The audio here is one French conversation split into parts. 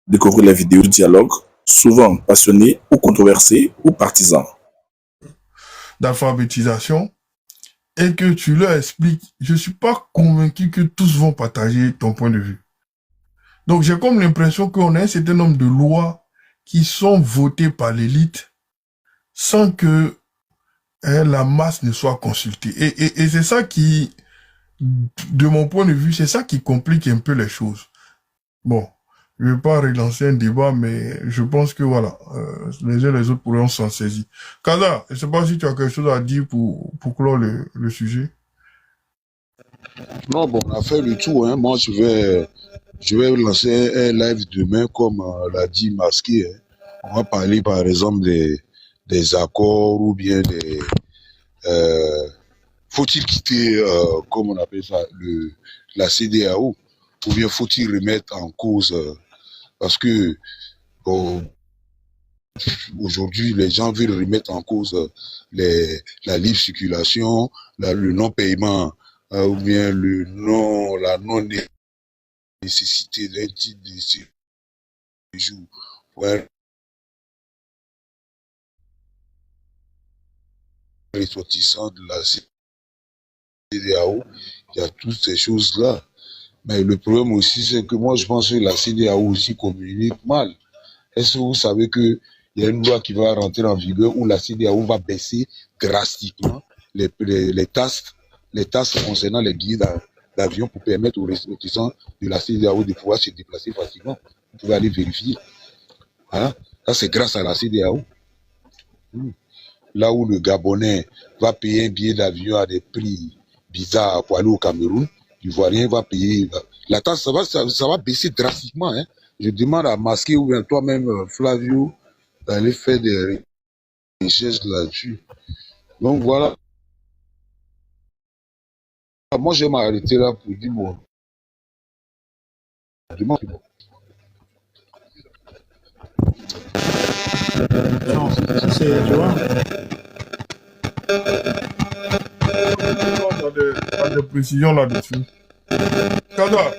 découvrir les vidéos de dialogue, souvent passionnés ou controversés ou partisans. D'alphabétisation et que tu leur expliques, je suis pas convaincu que tous vont partager ton point de vue. Donc j'ai comme l'impression qu'on a un certain nombre de lois qui sont votées par l'élite sans que la masse ne soit consultée. Et c'est ça qui, de mon point de vue, c'est ça qui complique un peu les choses. Bon, je ne vais pas relancer un débat, mais je pense que voilà, les uns les autres pourront s'en saisir. Kaza, je ne sais pas si tu as quelque chose à dire pour clore le sujet. Non, bon, on a fait le tour. Hein. Moi, je vais lancer un live demain, comme l'a dit Masqué. Hein. On va parler, par exemple, des accords ou bien des... faut-il quitter, comme on appelle ça, la CEDEAO, ou bien faut-il remettre en cause, parce que bon, aujourd'hui, les gens veulent remettre en cause la libre circulation, le non-paiement, ou bien la non-nécessité d'un titre de séjour pour un ressortissant de la CEDEAO. Il y a toutes ces choses-là. Mais le problème aussi, c'est que moi, je pense que la CEDEAO aussi communique mal. Est-ce que vous savez qu'il y a une loi qui va rentrer en vigueur où la CEDEAO va baisser drastiquement les taxes concernant les billets d'avion pour permettre aux ressortissants de la CEDEAO de pouvoir se déplacer facilement. Vous pouvez aller vérifier. Hein? Ça, c'est grâce à la CEDEAO. Là où le Gabonais va payer un billet d'avion à des prix bizarres pour aller au Cameroun, l'Ivoirien va payer. La taxe, ça va baisser drastiquement. Hein? Je demande à Masqué ou bien toi-même, Flavio, d'aller faire des recherches là-dessus. Donc voilà. Moi, je vais m'arrêter là pour dire bon. Demande. Non, c'est, tu vois. Pas de précision là-dessus. Kaza,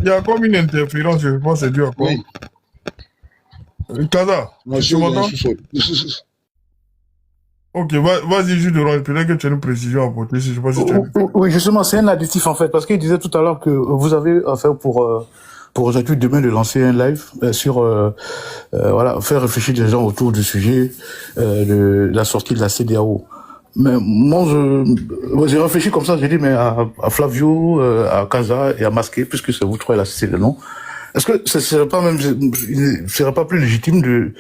il y a comme une interférence, je pense que c'est dû à quoi? Oui. Kaza, tu m'entends? Ok, vas-y, juste de peut-être que tu as une précision à apporter. Je sais pas si tu as... Oui, justement, c'est un additif en fait, parce qu'il disait tout à l'heure que vous avez affaire pour aujourd'hui demain de lancer un live sur voilà, faire réfléchir les gens autour du sujet de la sortie de la CEDEAO. Mais moi, j'ai réfléchi comme ça, j'ai dit mais à Flavio, à Kaza et à Masqué, puisque c'est vous trois là, c'est le nom. Est-ce que ce serait pas plus légitime de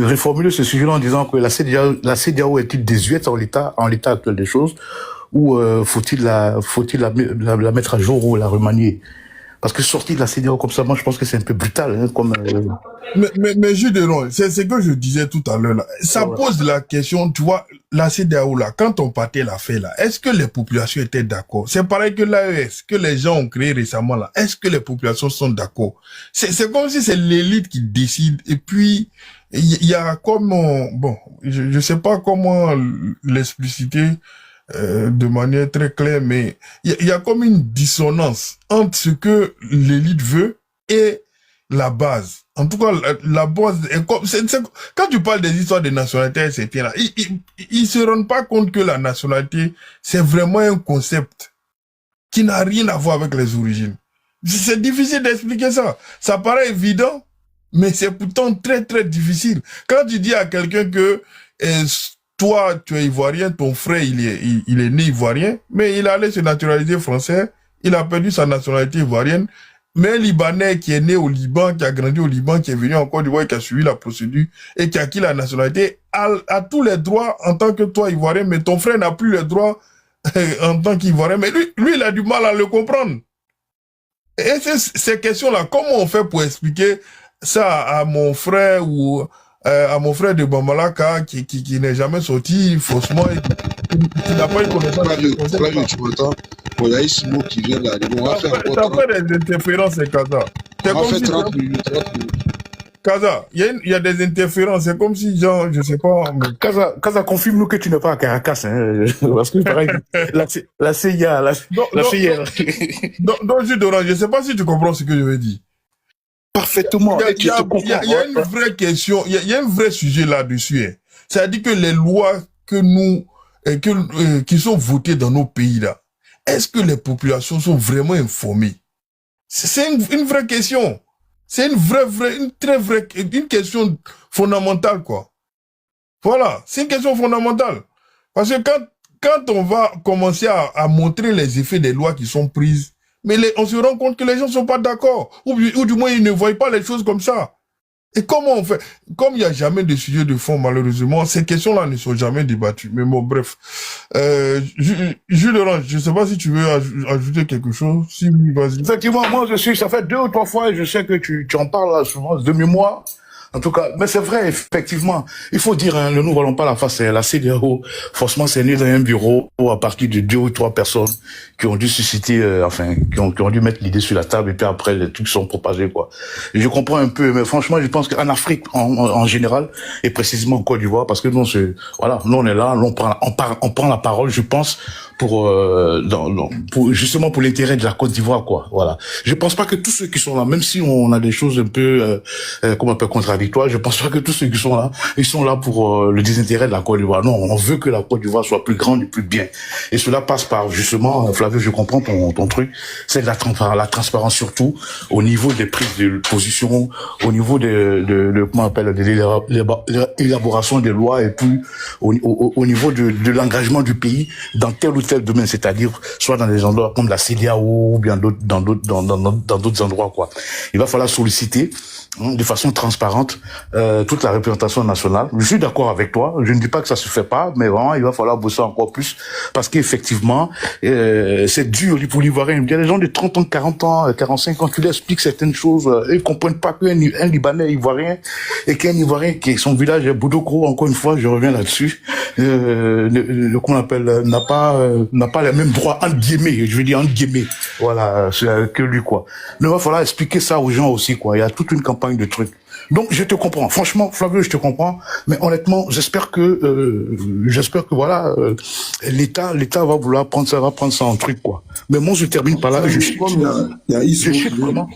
réformuler ce sujet-là en disant que la CEDEAO est-il désuète en l'état actuel des choses, ou faut-il la mettre à jour ou la remanier? Parce que sortir de la CEDEAO comme ça, moi je pense que c'est un peu brutal, hein, comme. Mais Jules Delon, c'est ce que je disais tout à l'heure là. Ça pose la question, tu vois, la CEDEAO là, quand on partait la fait là, est-ce que les populations étaient d'accord? C'est pareil que l'AES, que les gens ont créé récemment là. Est-ce que les populations sont d'accord? C'est comme si c'est l'élite qui décide. Et puis il y a comme bon, je sais pas comment l'expliciter. De manière très claire, mais il y a comme une dissonance entre ce que l'élite veut et la base. En tout cas, la base est comme... quand tu parles des histoires de nationalité, etc., ils se rendent pas compte que la nationalité, c'est vraiment un concept qui n'a rien à voir avec les origines. C'est difficile d'expliquer ça. Ça paraît évident, mais c'est pourtant très, très difficile. Quand tu dis à quelqu'un que toi, tu es ivoirien, ton frère, il est né ivoirien, mais il allait se naturaliser français, il a perdu sa nationalité ivoirienne, mais un Libanais qui est né au Liban, qui a grandi au Liban, qui est venu en Côte d'Ivoire, qui a suivi la procédure et qui a acquis la nationalité, a tous les droits en tant que toi ivoirien, mais ton frère n'a plus les droits en tant qu'Ivoirien, mais lui, il a du mal à le comprendre. Et ces questions-là, comment on fait pour expliquer ça à mon frère ou à mon frère de Bamalaka qui n'est jamais sorti faussement et qui n'a pas une connaissance de Flavio, tu m'entends? Bon, il y a Ismo qui vient là. On va faire encore 30 minutes. Des interférences, Kaza. On va faire 30 minutes. Kaza, il y a des interférences. C'est comme si, genre, je sais pas. Mais... Kaza, confirme-nous que tu n'es pas à Caracas, hein. Parce que, pareil, la CIA, la CIA. Donc, je sais pas si tu comprends ce que je veux dire. parfaitement. Il y a, Et il y je te a- il y comprends. a- il y a une vraie question, il y a un vrai sujet là-dessus. Hein. C'est-à-dire que les lois que nous, qui sont votées dans nos pays là, est-ce que les populations sont vraiment informées? C'est une vraie question. C'est une question fondamentale, quoi. Voilà, c'est une question fondamentale. Parce que quand on va commencer à montrer les effets des lois qui sont prises, mais on se rend compte que les gens ne sont pas d'accord. Ou du moins, ils ne voient pas les choses comme ça. Et comment on fait? Comme il n'y a jamais de sujet de fond, malheureusement, ces questions-là ne sont jamais débattues. Mais bon, bref. Jules Orange, je ne sais pas si tu veux ajouter quelque chose. Si oui, vas-y. Effectivement, moi, ça fait 2 ou 3 fois, et je sais que tu en parles là, souvent de mémoire. En tout cas, mais c'est vrai, effectivement. Il faut dire, hein, ne nous voilons pas la face, la CEDEAO, franchement, c'est né dans un bureau à partir de 2 ou 3 personnes qui ont dû susciter, qui ont dû mettre l'idée sur la table, et puis après, les trucs sont propagés, quoi. Et je comprends un peu, mais franchement, je pense qu'en Afrique, en général, et précisément en Côte d'Ivoire, parce que nous, nous, on est là, on prend la parole, je pense, justement pour l'intérêt de la Côte d'Ivoire, quoi. Voilà. Je pense pas que tous ceux qui sont là, même si on a des choses un peu, comment on peut contradictoires, je pense pas que tous ceux qui sont là, ils sont là pour le désintérêt de la Côte d'Ivoire. Non, on veut que la Côte d'Ivoire soit plus grande et plus bien. Et cela passe par, justement, Flavio, je comprends ton truc, c'est de la transparence surtout au niveau des prises de position, au niveau comment on appelle, de l'élaboration des lois, et puis au niveau de l'engagement du pays dans tel ou tel domaine, c'est-à-dire soit dans des endroits comme la CEDEAO ou bien dans d'autres endroits, quoi. Il va falloir solliciter de façon transparente toute la représentation nationale. Je suis d'accord avec toi, je ne dis pas que ça se fait pas, mais vraiment il va falloir bosser encore plus, parce qu'effectivement c'est dur pour l'Ivoirien. Il y a des gens de 30 ans, 40 ans, 45 ans, tu leur expliques certaines choses, ils comprennent pas qu'un Libanais est Ivoirien, et qu'un Ivoirien qui est son village est Boudokro, encore une fois je reviens là-dessus, qu'on appelle n'a pas les mêmes droits, entre guillemets, je veux dire entre guillemets, voilà, que lui, quoi. Mais il va falloir expliquer ça aux gens aussi, quoi. Il y a toute une campagne de trucs. Donc je te comprends, franchement, Flavio, je te comprends, mais honnêtement, j'espère que voilà, l'État va vouloir prendre ça en truc, quoi. Mais moi je termine par là. Il y a Ismo. Vraiment.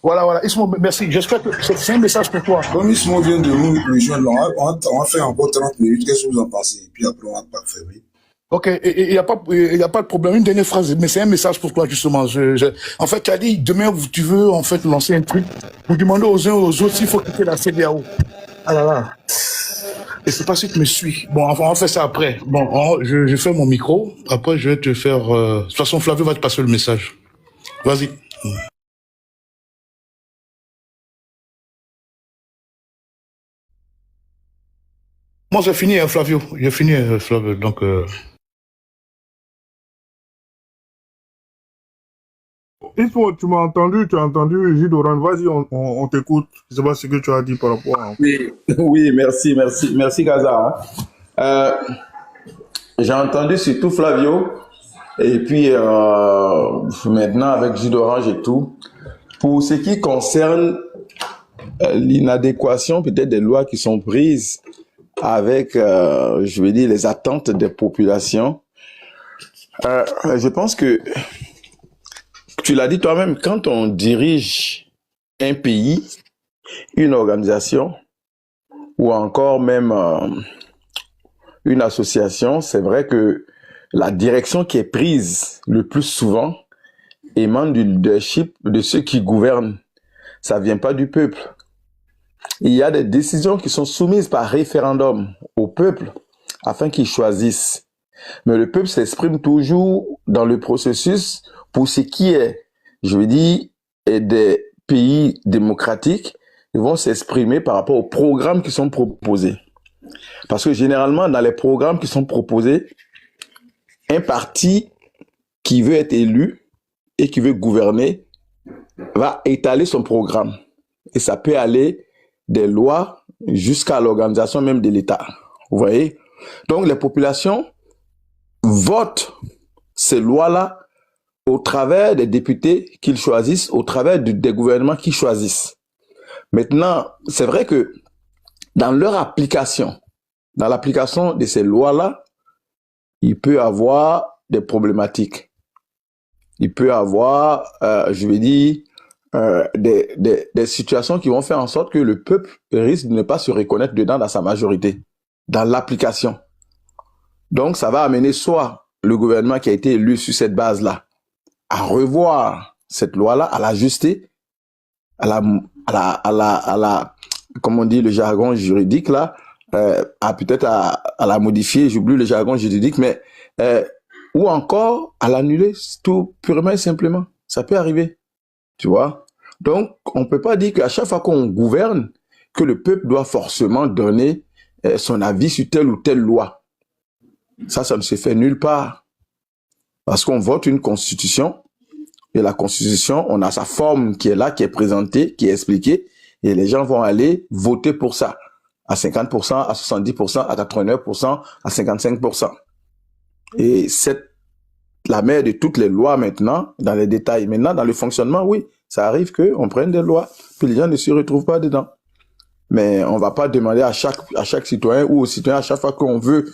Voilà, Ismo, merci. J'espère que c'est un message pour toi. Comme Ismo vient de nous rejoindre, on va faire encore 30 minutes. Qu'est-ce que vous en pensez? Et puis après, on va pas faire. Ok, il y a pas de problème. Une dernière phrase, mais c'est un message pour toi, justement. En fait, tu as dit, demain, tu veux, en fait, lancer un truc. Vous demandez aux uns aux autres s'il faut quitter la CEDEAO. Ah là là. Et c'est pas si tu me suis. Bon, enfin, on fait ça après. Bon, je fais mon micro. Après, je vais te faire, de toute façon, Flavio va te passer le message. Vas-y. Moi, j'ai fini, Flavio. J'ai fini, Flavio. Donc, Ismo, tu as entendu Gilles Orange. Vas-y, on t'écoute. Je sais pas ce que tu as dit par rapport à... Oui, merci Gaza. J'ai entendu surtout Flavio, et puis maintenant avec Gilles Orange et tout. Pour ce qui concerne l'inadéquation peut-être des lois qui sont prises avec, je veux dire, les attentes des populations, je pense que tu l'as dit toi-même, quand on dirige un pays, une organisation, ou encore même une association, c'est vrai que la direction qui est prise le plus souvent émane du leadership de ceux qui gouvernent. Ça vient pas du peuple. Il y a des décisions qui sont soumises par référendum au peuple afin qu'ils choisissent. Mais le peuple s'exprime toujours dans le processus pour ce qui est, je veux dire, des pays démocratiques. Ils vont s'exprimer par rapport aux programmes qui sont proposés. Parce que généralement, dans les programmes qui sont proposés, un parti qui veut être élu et qui veut gouverner va étaler son programme. Et ça peut aller des lois jusqu'à l'organisation même de l'État. Vous voyez? Donc les populations votent ces lois-là au travers des députés qu'ils choisissent, au travers des gouvernements qu'ils choisissent. Maintenant, c'est vrai que dans leur application, dans l'application de ces lois-là, il peut y avoir des problématiques. Il peut y avoir, je veux dire, des situations qui vont faire en sorte que le peuple risque de ne pas se reconnaître dedans dans sa majorité, dans l'application. Donc, ça va amener soit le gouvernement qui a été élu sur cette base-là à revoir cette loi-là, à l'ajuster, comme on dit le jargon juridique là, peut-être à la modifier, j'oublie le jargon juridique, mais ou encore à l'annuler tout purement et simplement. Ça peut arriver, tu vois. Donc, on peut pas dire qu'à chaque fois qu'on gouverne, que le peuple doit forcément donner son avis sur telle ou telle loi. Ça ne se fait nulle part. Parce qu'on vote une constitution, et la constitution, on a sa forme qui est là, qui est présentée, qui est expliquée, et les gens vont aller voter pour ça. À 50%, à 70%, à 89%, à 55%. Et la mère de toutes les lois maintenant, dans les détails. Maintenant, dans le fonctionnement, oui, ça arrive qu'on prenne des lois, puis les gens ne se retrouvent pas dedans. Mais on va pas demander à chaque citoyen ou aux citoyens à chaque fois qu'on veut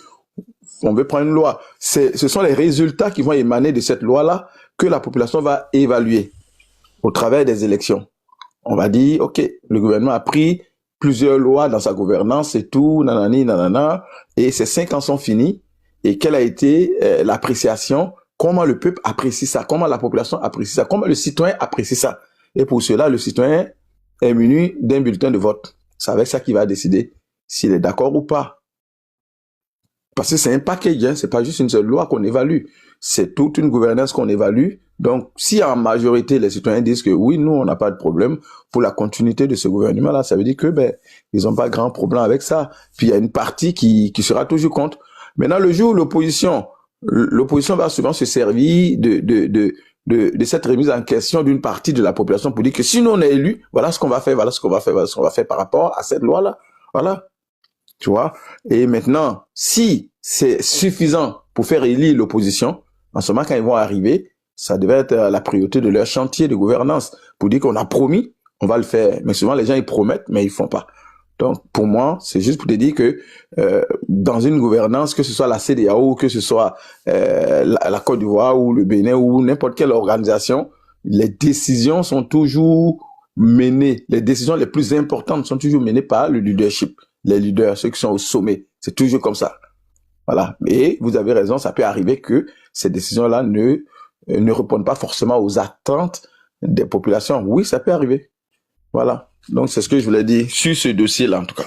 prendre une loi. Ce sont les résultats qui vont émaner de cette loi-là que la population va évaluer au travers des élections. On va dire, OK, le gouvernement a pris plusieurs lois dans sa gouvernance et tout, nanani, nanana, et ces 5 ans sont finis. Et quelle a été l'appréciation, comment le peuple apprécie ça, comment la population apprécie ça, comment le citoyen apprécie ça. Et pour cela, le citoyen est muni d'un bulletin de vote. C'est avec ça qu'il va décider s'il est d'accord ou pas. Parce que c'est un package, hein, c'est pas juste une seule loi qu'on évalue. C'est toute une gouvernance qu'on évalue. Donc, si en majorité les citoyens disent que oui, nous, on n'a pas de problème pour la continuité de ce gouvernement-là, ça veut dire que ils n'ont pas grand problème avec ça. Puis il y a une partie qui sera toujours contre. Maintenant, le jour où l'opposition va souvent se servir de cette remise en question d'une partie de la population pour dire que si nous on est élu, voilà ce qu'on va faire, voilà ce qu'on va faire par rapport à cette loi-là. Voilà. Tu vois? Et maintenant, si c'est suffisant pour faire élire l'opposition, en ce moment, quand ils vont arriver, ça devait être la priorité de leur chantier de gouvernance pour dire qu'on a promis, on va le faire. Mais souvent, les gens, ils promettent, mais ils font pas. Donc, pour moi, c'est juste pour te dire que dans une gouvernance, que ce soit la CEDEAO, que ce soit la Côte d'Ivoire ou le Bénin ou n'importe quelle organisation, les décisions sont toujours menées. Les décisions les plus importantes sont toujours menées par le leadership. Les leaders, ceux qui sont au sommet. C'est toujours comme ça. Voilà. Et vous avez raison, ça peut arriver que ces décisions-là ne répondent pas forcément aux attentes des populations. Oui, ça peut arriver. Voilà. Donc, c'est ce que je voulais dire sur ce dossier-là, en tout cas.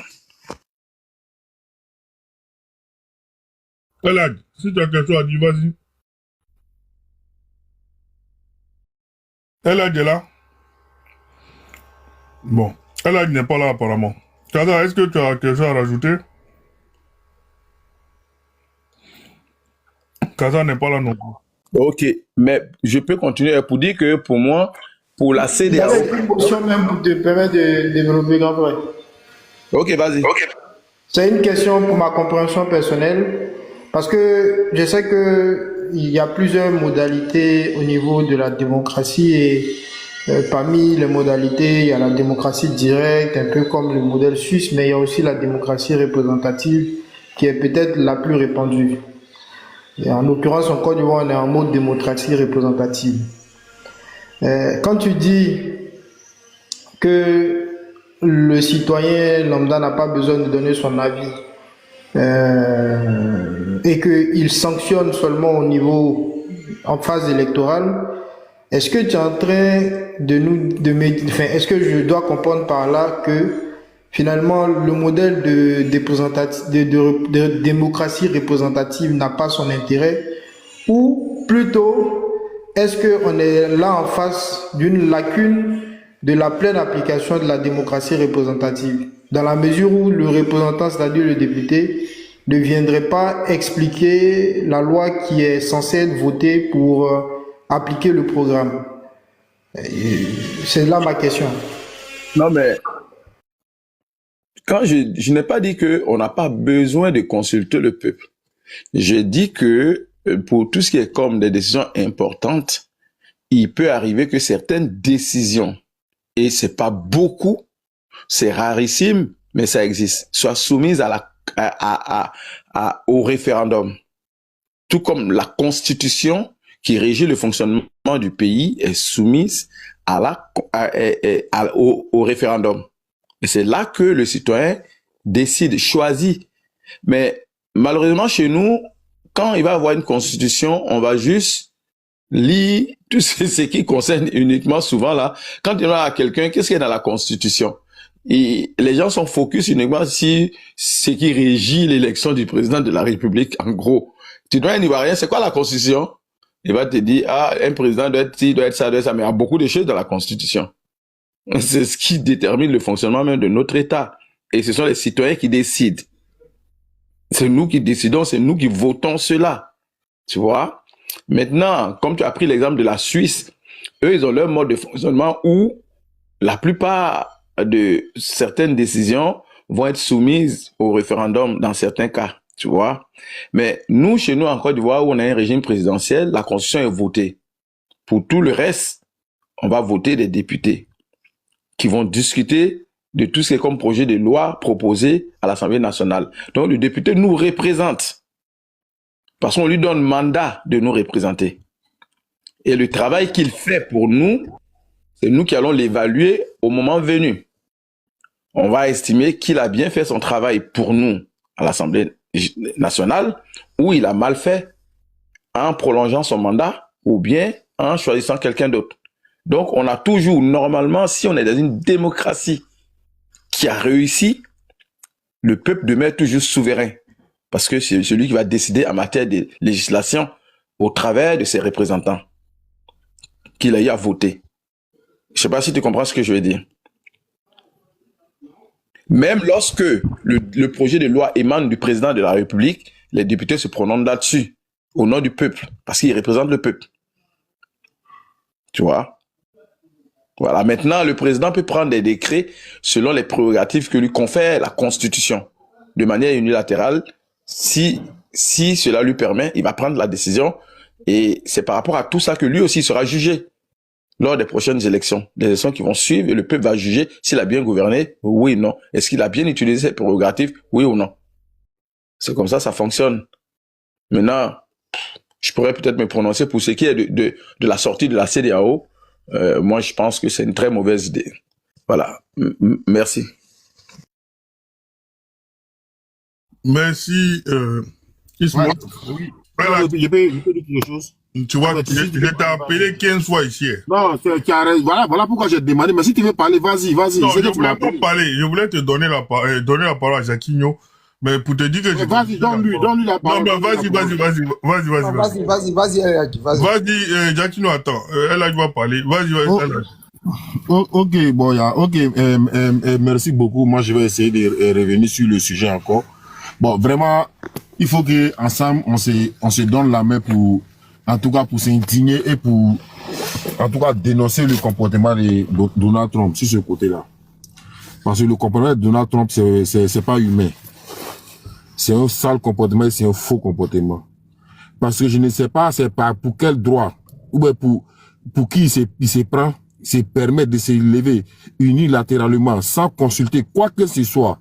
Elad, si tu as quelque chose à dire, vas-y. Elad est là? Bon. Elad n'est pas là, apparemment. Kaza, est-ce que tu as quelque chose à rajouter? Kaza n'est pas là non plus. Ok, mais je peux continuer pour dire que pour moi, pour la CEDEAO... J'avais une question même pour te permettre de développer grand frère. Ok, vas-y. Okay. C'est une question pour ma compréhension personnelle, parce que je sais que il y a plusieurs modalités au niveau de la démocratie et parmi les modalités, il y a la démocratie directe, un peu comme le modèle suisse, mais il y a aussi la démocratie représentative qui est peut-être la plus répandue. Et en l'occurrence, en Côte d'Ivoire, on est en mode démocratie représentative. Quand tu dis que le citoyen lambda n'a pas besoin de donner son avis et qu'il sanctionne seulement au niveau en phase électorale, est-ce que tu es en train est-ce que je dois comprendre par là que finalement le modèle de démocratie représentative n'a pas son intérêt, ou plutôt est-ce qu'on est là en face d'une lacune de la pleine application de la démocratie représentative, dans la mesure où le représentant, c'est-à-dire le député, ne viendrait pas expliquer la loi qui est censée être votée pour appliquer le programme? C'est là ma question. Non, mais quand je n'ai pas dit qu'on n'a pas besoin de consulter le peuple. J'ai dit que pour tout ce qui est comme des décisions importantes, il peut arriver que certaines décisions, et c'est pas beaucoup, c'est rarissime, mais ça existe, soient soumises au référendum. Tout comme la constitution qui régit le fonctionnement du pays est soumise au référendum. Et c'est là que le citoyen décide, choisit. Mais malheureusement, chez nous, quand il va y avoir une constitution, on va juste lire tout ce qui concerne uniquement souvent là. Quand il y a quelqu'un, qu'est-ce qu'il y a dans la constitution? Et les gens sont focus uniquement sur ce qui régit l'élection du président de la République, en gros. Tu dois un Ivoirien, c'est quoi la constitution? Il va te dire, un président doit être ci, doit être ça, mais il y a beaucoup de choses dans la constitution. C'est ce qui détermine le fonctionnement même de notre État. Et ce sont les citoyens qui décident. C'est nous qui décidons, c'est nous qui votons cela. Tu vois? Maintenant, comme tu as pris l'exemple de la Suisse, eux, ils ont leur mode de fonctionnement où la plupart de certaines décisions vont être soumises au référendum dans certains cas, tu vois. Mais nous, chez nous, en Côte d'Ivoire, où on a un régime présidentiel, la Constitution est votée. Pour tout le reste, on va voter des députés qui vont discuter de tout ce qui est comme projet de loi proposé à l'Assemblée nationale. Donc, le député nous représente parce qu'on lui donne mandat de nous représenter. Et le travail qu'il fait pour nous, c'est nous qui allons l'évaluer au moment venu. On va estimer qu'il a bien fait son travail pour nous à l'Assemblée nationale ou il a mal fait en prolongeant son mandat ou bien en choisissant quelqu'un d'autre. Donc, on a toujours, normalement, si on est dans une démocratie qui a réussi, le peuple demeure toujours souverain parce que c'est celui qui va décider en matière de législation au travers de ses représentants qu'il a eu à voter. Je ne sais pas si tu comprends ce que je veux dire. Même lorsque le projet de loi émane du président de la République, les députés se prononcent là-dessus, au nom du peuple, parce qu'ils représentent le peuple. Tu vois? Voilà. Maintenant, le président peut prendre des décrets selon les prérogatives que lui confère la Constitution. De manière unilatérale, si cela lui permet, il va prendre la décision et c'est par rapport à tout ça que lui aussi sera jugé. Lors des prochaines élections, des élections qui vont suivre, et le peuple va juger s'il a bien gouverné, oui ou non. Est-ce qu'il a bien utilisé ses prérogatives, oui ou non. C'est comme ça fonctionne. Maintenant, je pourrais peut-être me prononcer pour ce qui est de la sortie de la CEDEAO. Moi, je pense que c'est une très mauvaise idée. Voilà. Merci. Merci, Ismaël. Oui. Voilà. Je peux dire quelque chose. Tu vois, je t'ai appelé 15 fois ici. Non, voilà pourquoi j'ai demandé. Mais si tu veux parler, vas-y. Non, je voulais pas parler. Je voulais te donner la parole à Jacquinho. Mais pour te dire que vas-y, donne-lui la parole. Non, mais vas-y, Jacquinho, attends. Elle va parler. Vas-y. Ok, bon, ok. Merci beaucoup. Moi, je vais essayer de revenir sur le sujet encore. Bon, vraiment, il faut que ensemble on se donne la main pour, en tout cas, pour s'indigner et pour, en tout cas, dénoncer le comportement de Donald Trump sur ce côté-là. Parce que le comportement de Donald Trump, c'est pas humain. C'est un sale comportement et c'est un faux comportement. Parce que je ne sais pas, c'est pas pour quel droit, ou bien pour qui il se prend, se permet de se lever unilatéralement, sans consulter quoi que ce soit,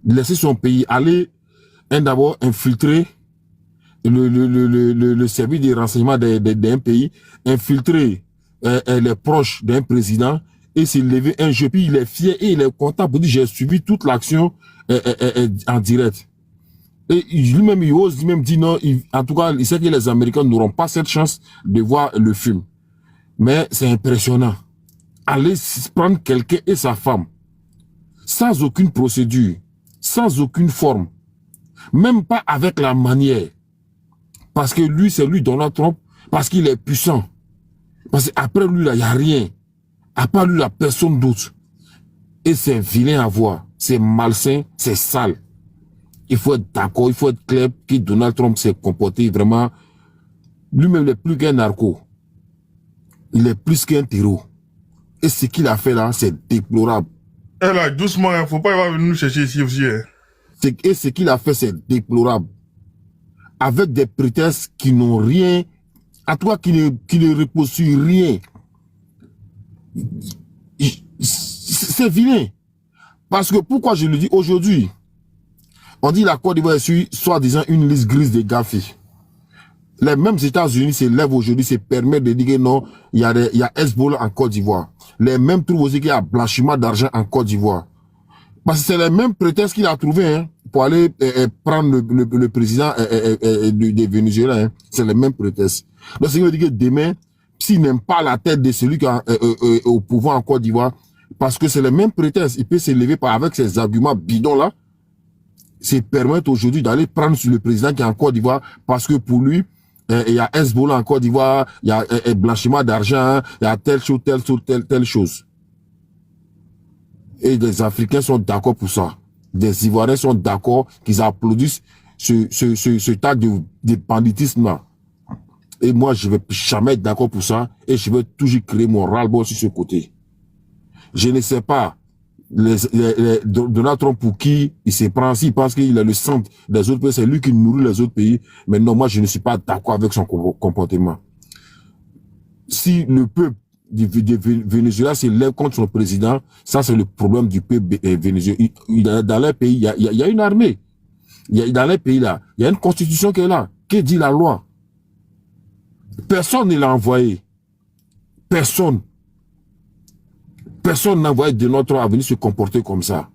laisser son pays aller, d'abord infiltrer le service de renseignement d'un pays, infiltrer les proches d'un président et se lever un jeu. Puis il est fier et il est content pour dire j'ai suivi toute l'action en direct. Et lui-même, il ose lui-même dire non, en tout cas, il sait que les Américains n'auront pas cette chance de voir le film. Mais c'est impressionnant. Aller prendre quelqu'un et sa femme, sans aucune procédure, sans aucune forme, même pas avec la manière. Parce que lui, c'est lui, Donald Trump, parce qu'il est puissant. Parce qu'après lui, là, il n'y a rien. À part lui, la personne d'autre. Et c'est vilain à voir. C'est malsain, c'est sale. Il faut être d'accord, il faut être clair que Donald Trump s'est comporté vraiment. Lui-même n'est plus qu'un narco. Il est plus qu'un terreau. Et ce qu'il a fait là, c'est déplorable. Eh là, doucement, il ne faut pas venir nous chercher ici aussi. Et ce qu'il a fait, c'est déplorable. Avec des prétextes qui n'ont rien, à toi qui ne reposent sur rien. C'est vilain. Parce que pourquoi je le dis aujourd'hui, on dit la Côte d'Ivoire est sur, soi-disant, une liste grise des GAFI. Les mêmes États-Unis se lèvent aujourd'hui, se permettent de dire que non, il y a Hezbollah en Côte d'Ivoire. Les mêmes trouvent aussi qu'il y a blanchiment d'argent en Côte d'Ivoire. Parce que c'est les mêmes prétextes qu'il a trouvé hein, pour aller prendre le président de Venezuela. Hein. C'est les mêmes prétextes. Donc, ce qui veut dire que demain, s'il n'aime pas la tête de celui qui est au pouvoir en Côte d'Ivoire, parce que c'est les mêmes prétextes, il peut se lever avec ces arguments bidons-là, se permettre aujourd'hui d'aller prendre sur le président qui est en Côte d'Ivoire, parce que pour lui, il y a Hezbollah en Côte d'Ivoire, il y a blanchiment d'argent, il y a telle chose. Et les Africains sont d'accord pour ça. Les Ivoiriens sont d'accord qu'ils applaudissent ce tas de banditisme-là. Et moi, je vais jamais être d'accord pour ça, et je vais toujours créer mon ras-le-bol sur ce côté. Je ne sais pas, Donald Trump pour qui il se prend, s'il pense qu'il est le centre des autres pays, c'est lui qui nourrit les autres pays. Mais non, moi, je ne suis pas d'accord avec son comportement. Si le peuple du Venezuela se lève contre son président, ça c'est le problème du peuple vénézuélien. Dans les pays, il y a une armée. Dans les pays là, il y a une constitution qui est là. Que dit la loi? Personne ne l'a envoyé. Personne. Personne n'a envoyé Donald Trump à venir se comporter comme ça.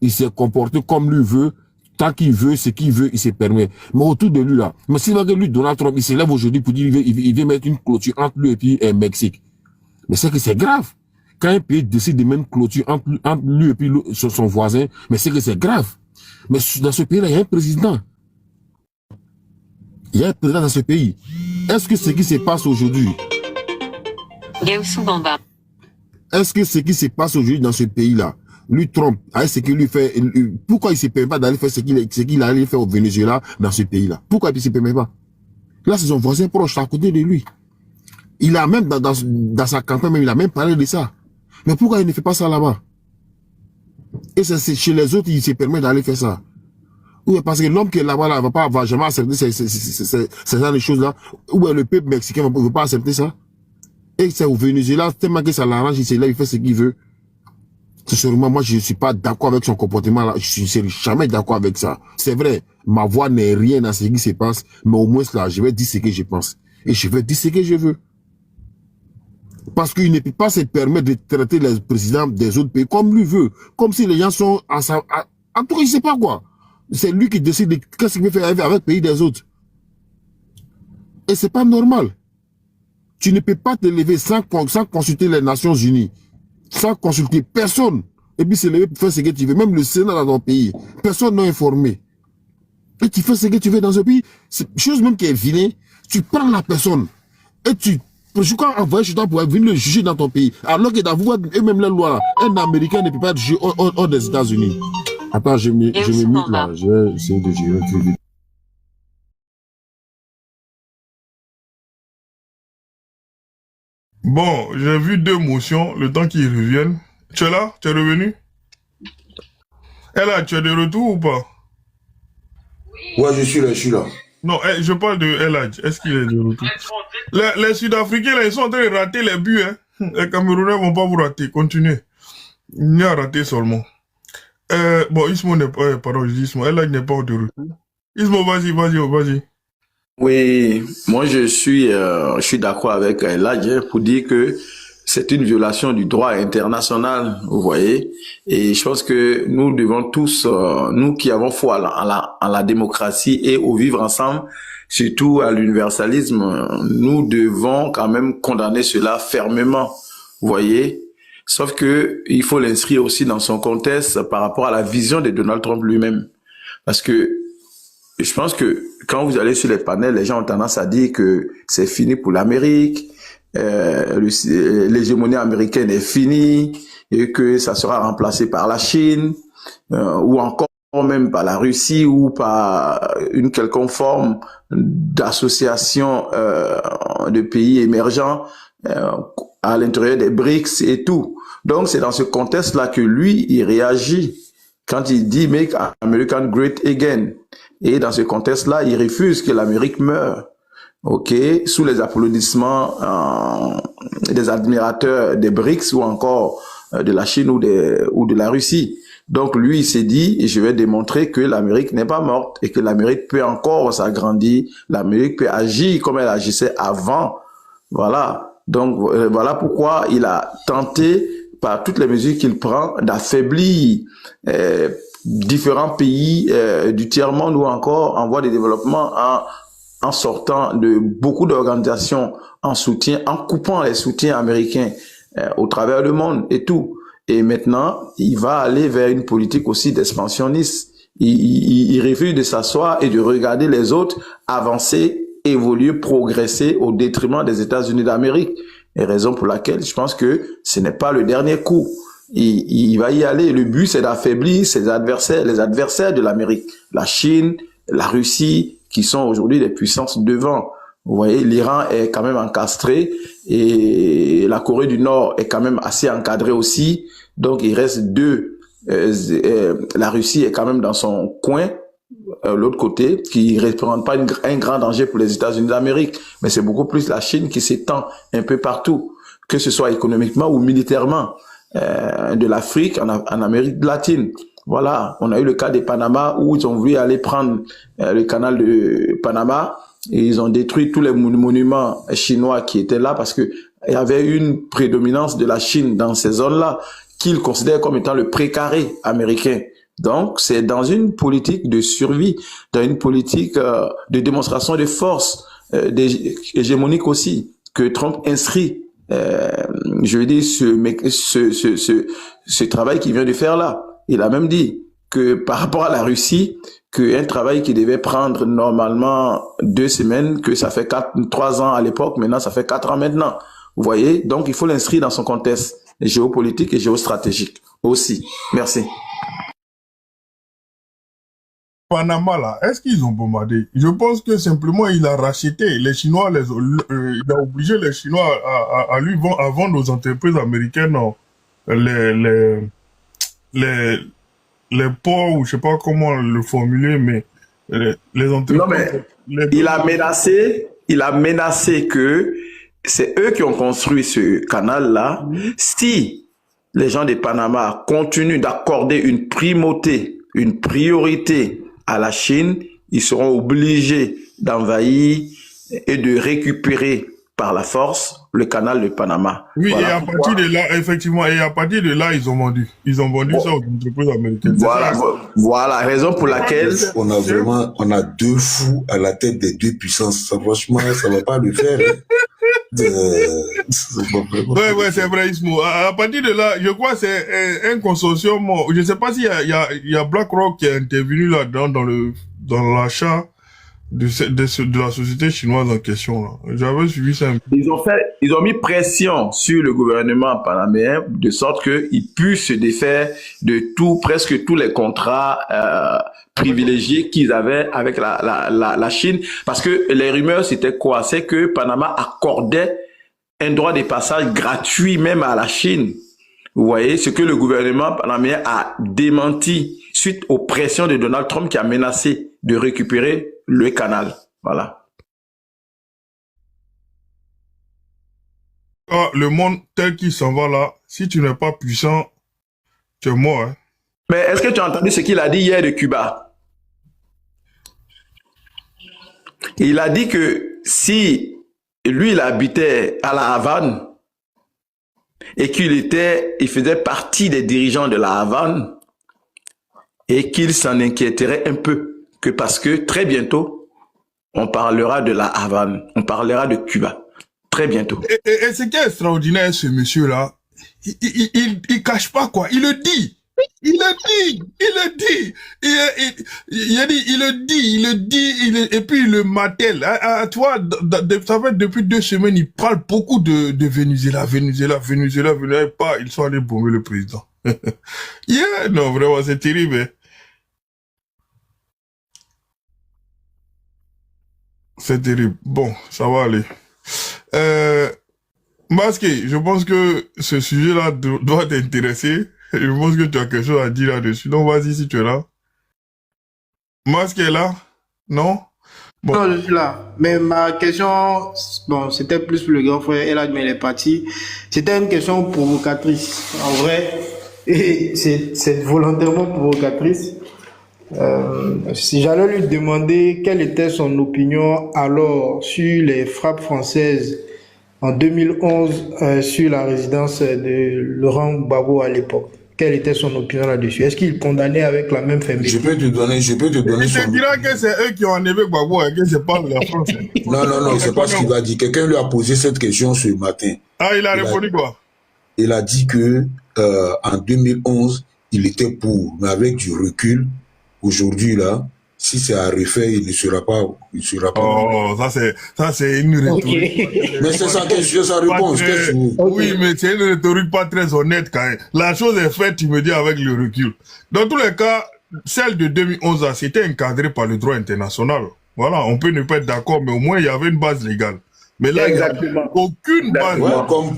Il s'est comporté comme lui veut. Tant qu'il veut, ce qu'il veut, il se permet. Mais autour de lui là, mais s'il va que lui, Donald Trump, il se lève aujourd'hui pour dire il veut mettre une clôture entre lui et puis Mexique. Mais c'est que c'est grave. Quand un pays décide de mettre une clôture entre lui et puis son voisin, mais c'est que c'est grave. Mais dans ce pays-là, il y a un président. Il y a un président dans ce pays. Est-ce que ce qui se passe aujourd'hui, est-ce que ce qui se passe aujourd'hui dans ce pays-là, lui, Trump, avec ce qu'il lui fait, pourquoi il ne se permet pas d'aller faire ce qu'il allait faire au Venezuela dans ce pays-là? Pourquoi il ne se permet pas? Là, c'est son voisin proche, à côté de lui. Il a même, dans sa campagne, même, il a même parlé de ça. Mais pourquoi il ne fait pas ça là-bas? Et c'est chez les autres, il se permet d'aller faire ça. Oui, parce que l'homme qui est là-bas, là, va jamais accepter ces genre de choses-là. Ou le peuple mexicain ne veut pas accepter ça. Et c'est au Venezuela, tellement que ça l'arrange, il se lève, il fait ce qu'il veut. Sincèrement, moi, je ne suis pas d'accord avec son comportement là. Je ne suis jamais d'accord avec ça. C'est vrai, ma voix n'est rien dans ce qui se passe, mais au moins là, je vais dire ce que je pense. Et je vais dire ce que je veux. Parce qu'il ne peut pas se permettre de traiter les présidents des autres pays comme lui veut. Comme si les gens sont en tout cas, je sais pas quoi. C'est lui qui décide de qu'est-ce qu'il veut faire avec le pays des autres. Et c'est pas normal. Tu ne peux pas te lever sans consulter les Nations Unies. Sans consulter personne. Et puis se lever pour faire ce que tu veux. Même le Sénat dans ton pays. Personne n'a informé. Et tu fais ce que tu veux dans un pays. C'est chose même qui est vilaine. Tu prends la personne. Et tu envoyer chez toi pour venir le juger dans ton pays. Alors que dans vous, eux-mêmes les lois, un Américain ne peut pas être jugé hors des États-Unis. Attends, je me mute là. Je vais essayer de gérer plus vite. Bon, j'ai vu deux motions, le temps qu'ils reviennent. Tu es là? Tu es revenu? Ella, tu es de retour ou pas? Ouais, je suis là. Non, je parle de Ella. Est-ce qu'il est de retour? Les Sud-Africains, là, ils sont en train de rater les buts. Hein. Les Camerounais vont pas vous rater. Continuez. Il y a raté seulement. Bon, Ismo n'est pas... pardon, je dis Ismo. Ella n'est pas de retour. Ismo, vas-y. Oui, moi je suis d'accord avec Elijah pour dire que c'est une violation du droit international, vous voyez. Et je pense que nous devons tous, nous qui avons foi à la démocratie et au vivre ensemble, surtout à l'universalisme, nous devons quand même condamner cela fermement, vous voyez. Sauf que il faut l'inscrire aussi dans son contexte par rapport à la vision de Donald Trump lui-même. Parce que je pense que quand vous allez sur les panels, les gens ont tendance à dire que c'est fini pour l'Amérique, l'hégémonie américaine est finie et que ça sera remplacé par la Chine ou encore même par la Russie ou par une quelconque forme d'association de pays émergents à l'intérieur des BRICS et tout. Donc c'est dans ce contexte-là que lui, il réagit quand il dit « Make America Great Again ». Et dans ce contexte-là, il refuse que l'Amérique meure, ok, sous les applaudissements des admirateurs des BRICS ou encore de la Chine ou de la Russie. Donc lui, il s'est dit, je vais démontrer que l'Amérique n'est pas morte et que l'Amérique peut encore s'agrandir, l'Amérique peut agir comme elle agissait avant. Voilà. Donc voilà pourquoi il a tenté, par toutes les mesures qu'il prend, d'affaiblir différents pays du tiers-monde ou encore en voie de développement en sortant de beaucoup d'organisations en soutien, en coupant les soutiens américains au travers du monde et tout. Et maintenant, il va aller vers une politique aussi d'expansionniste. Il refuse de s'asseoir et de regarder les autres avancer, évoluer, progresser au détriment des États-Unis d'Amérique. Et raison pour laquelle je pense que ce n'est pas le dernier coup. Il va y aller. Le but, c'est d'affaiblir ses adversaires, les adversaires de l'Amérique. La Chine, la Russie, qui sont aujourd'hui des puissances devant. Vous voyez, l'Iran est quand même encastré et la Corée du Nord est quand même assez encadrée aussi. Donc, il reste deux. La Russie est quand même dans son coin, l'autre côté, qui ne représente pas un grand danger pour les États-Unis d'Amérique. Mais c'est beaucoup plus la Chine qui s'étend un peu partout, que ce soit économiquement ou militairement, de l'Afrique en Amérique latine. Voilà, on a eu le cas des Panama où ils ont voulu aller prendre le canal de Panama et ils ont détruit tous les monuments chinois qui étaient là parce que il y avait une prédominance de la Chine dans ces zones-là qu'ils considèrent comme étant le précaré américain. Donc, c'est dans une politique de survie, dans une politique de démonstration de force, hégémonique aussi, que Trump inscrit, je veux dire, ce travail qu'il vient de faire là. Il a même dit que par rapport à la Russie, qu'un travail qui devait prendre normalement 2 semaines, que ça fait 3 ans à l'époque, maintenant ça fait 4 ans maintenant. Vous voyez? Donc il faut l'inscrire dans son contexte géopolitique et géostratégique aussi. Merci. Panama, là, est-ce qu'ils ont bombardé? Je pense que simplement il a racheté. Les Chinois, il a obligé les Chinois à lui à vendre aux entreprises américaines les ports, ou je sais pas comment le formuler, mais les entreprises... Non, mais il a menacé que c'est eux qui ont construit ce canal-là. Si les gens de Panama continuent d'accorder une primauté, une priorité à la Chine, ils seront obligés d'envahir et de récupérer par la force le canal de Panama. Oui, voilà, et à partir de là, effectivement, et à partir de là, ils ont vendu. Ils ont vendu ça aux entreprises américaines. Voilà, raison pour laquelle... On a 2 fous à la tête des 2 puissances. Ça, franchement, ça va pas le faire. Ouais, c'est vrai, Ismo. À partir de là, je crois que c'est un consortium. Je sais pas s'il y a BlackRock qui est intervenu là-dedans dans l'achat de la société chinoise en question, là. J'avais suivi ça un peu. Ils ont mis pression sur le gouvernement panaméen de sorte qu'ils puissent se défaire de presque tous les contrats privilégiés qu'ils avaient avec la Chine. Parce que les rumeurs, c'était quoi? C'est que Panama accordait un droit de passage gratuit même à la Chine. Vous voyez, ce que le gouvernement panaméen a démenti suite aux pressions de Donald Trump qui a menacé de récupérer le canal. Voilà. Ah, le monde tel qu'il s'en va là, si tu n'es pas puissant, tu es mort. Hein. Mais est-ce que tu as entendu ce qu'il a dit hier de Cuba? Il a dit que si lui, il habitait à la Havane et il faisait partie des dirigeants de la Havane et qu'il s'en inquiéterait un peu. Que parce que très bientôt, on parlera de la Havane, on parlera de Cuba. Très bientôt. Et ce qui est extraordinaire, ce monsieur-là, il cache pas quoi, il le dit. Il le dit, et puis il le martèle. Tu vois, ça fait depuis 2 semaines, il parle beaucoup de Venezuela, et pas, ils sont allés bomber le président. Yeah, non, vraiment, c'est terrible, hein. C'est terrible. Bon, ça va aller. Masqué, je pense que ce sujet-là doit t'intéresser. Je pense que tu as quelque chose à dire là-dessus. Donc vas-y si tu es là. Masqué est là? Non? Bon. Non, je suis là. Mais ma question, bon, c'était plus pour le grand frère Elad, mais il est parti. C'était une question provocatrice, en vrai. Et c'est volontairement provocatrice. Si j'allais lui demander quelle était son opinion alors sur les frappes françaises en 2011 sur la résidence de Laurent Gbagbo à l'époque. Quelle était son opinion là-dessus? Est-ce qu'il condamnait avec la même fermeté? Je peux te donner Il son te dira que c'est eux qui ont enlevé Gbagbo et que c'est pas la France. Non, c'est pas ce qu'il a dit. Quelqu'un lui a posé cette question ce matin. Ah, il a répondu quoi? Il a dit que en 2011, il était pour, mais avec du recul, aujourd'hui là, si c'est à refaire, il ne sera pas. Oh, ça c'est une rhétorique. Okay. Mais c'est sa question, sa réponse. Oui, mais c'est une rhétorique pas très honnête quand même. La chose est faite, tu me dis, avec le recul. Dans tous les cas, celle de 2011, c'était encadré par le droit international. Voilà, on peut ne pas être d'accord, mais au moins il y avait une base légale. Mais là, Exactement. il n'y a aucune base. Ouais,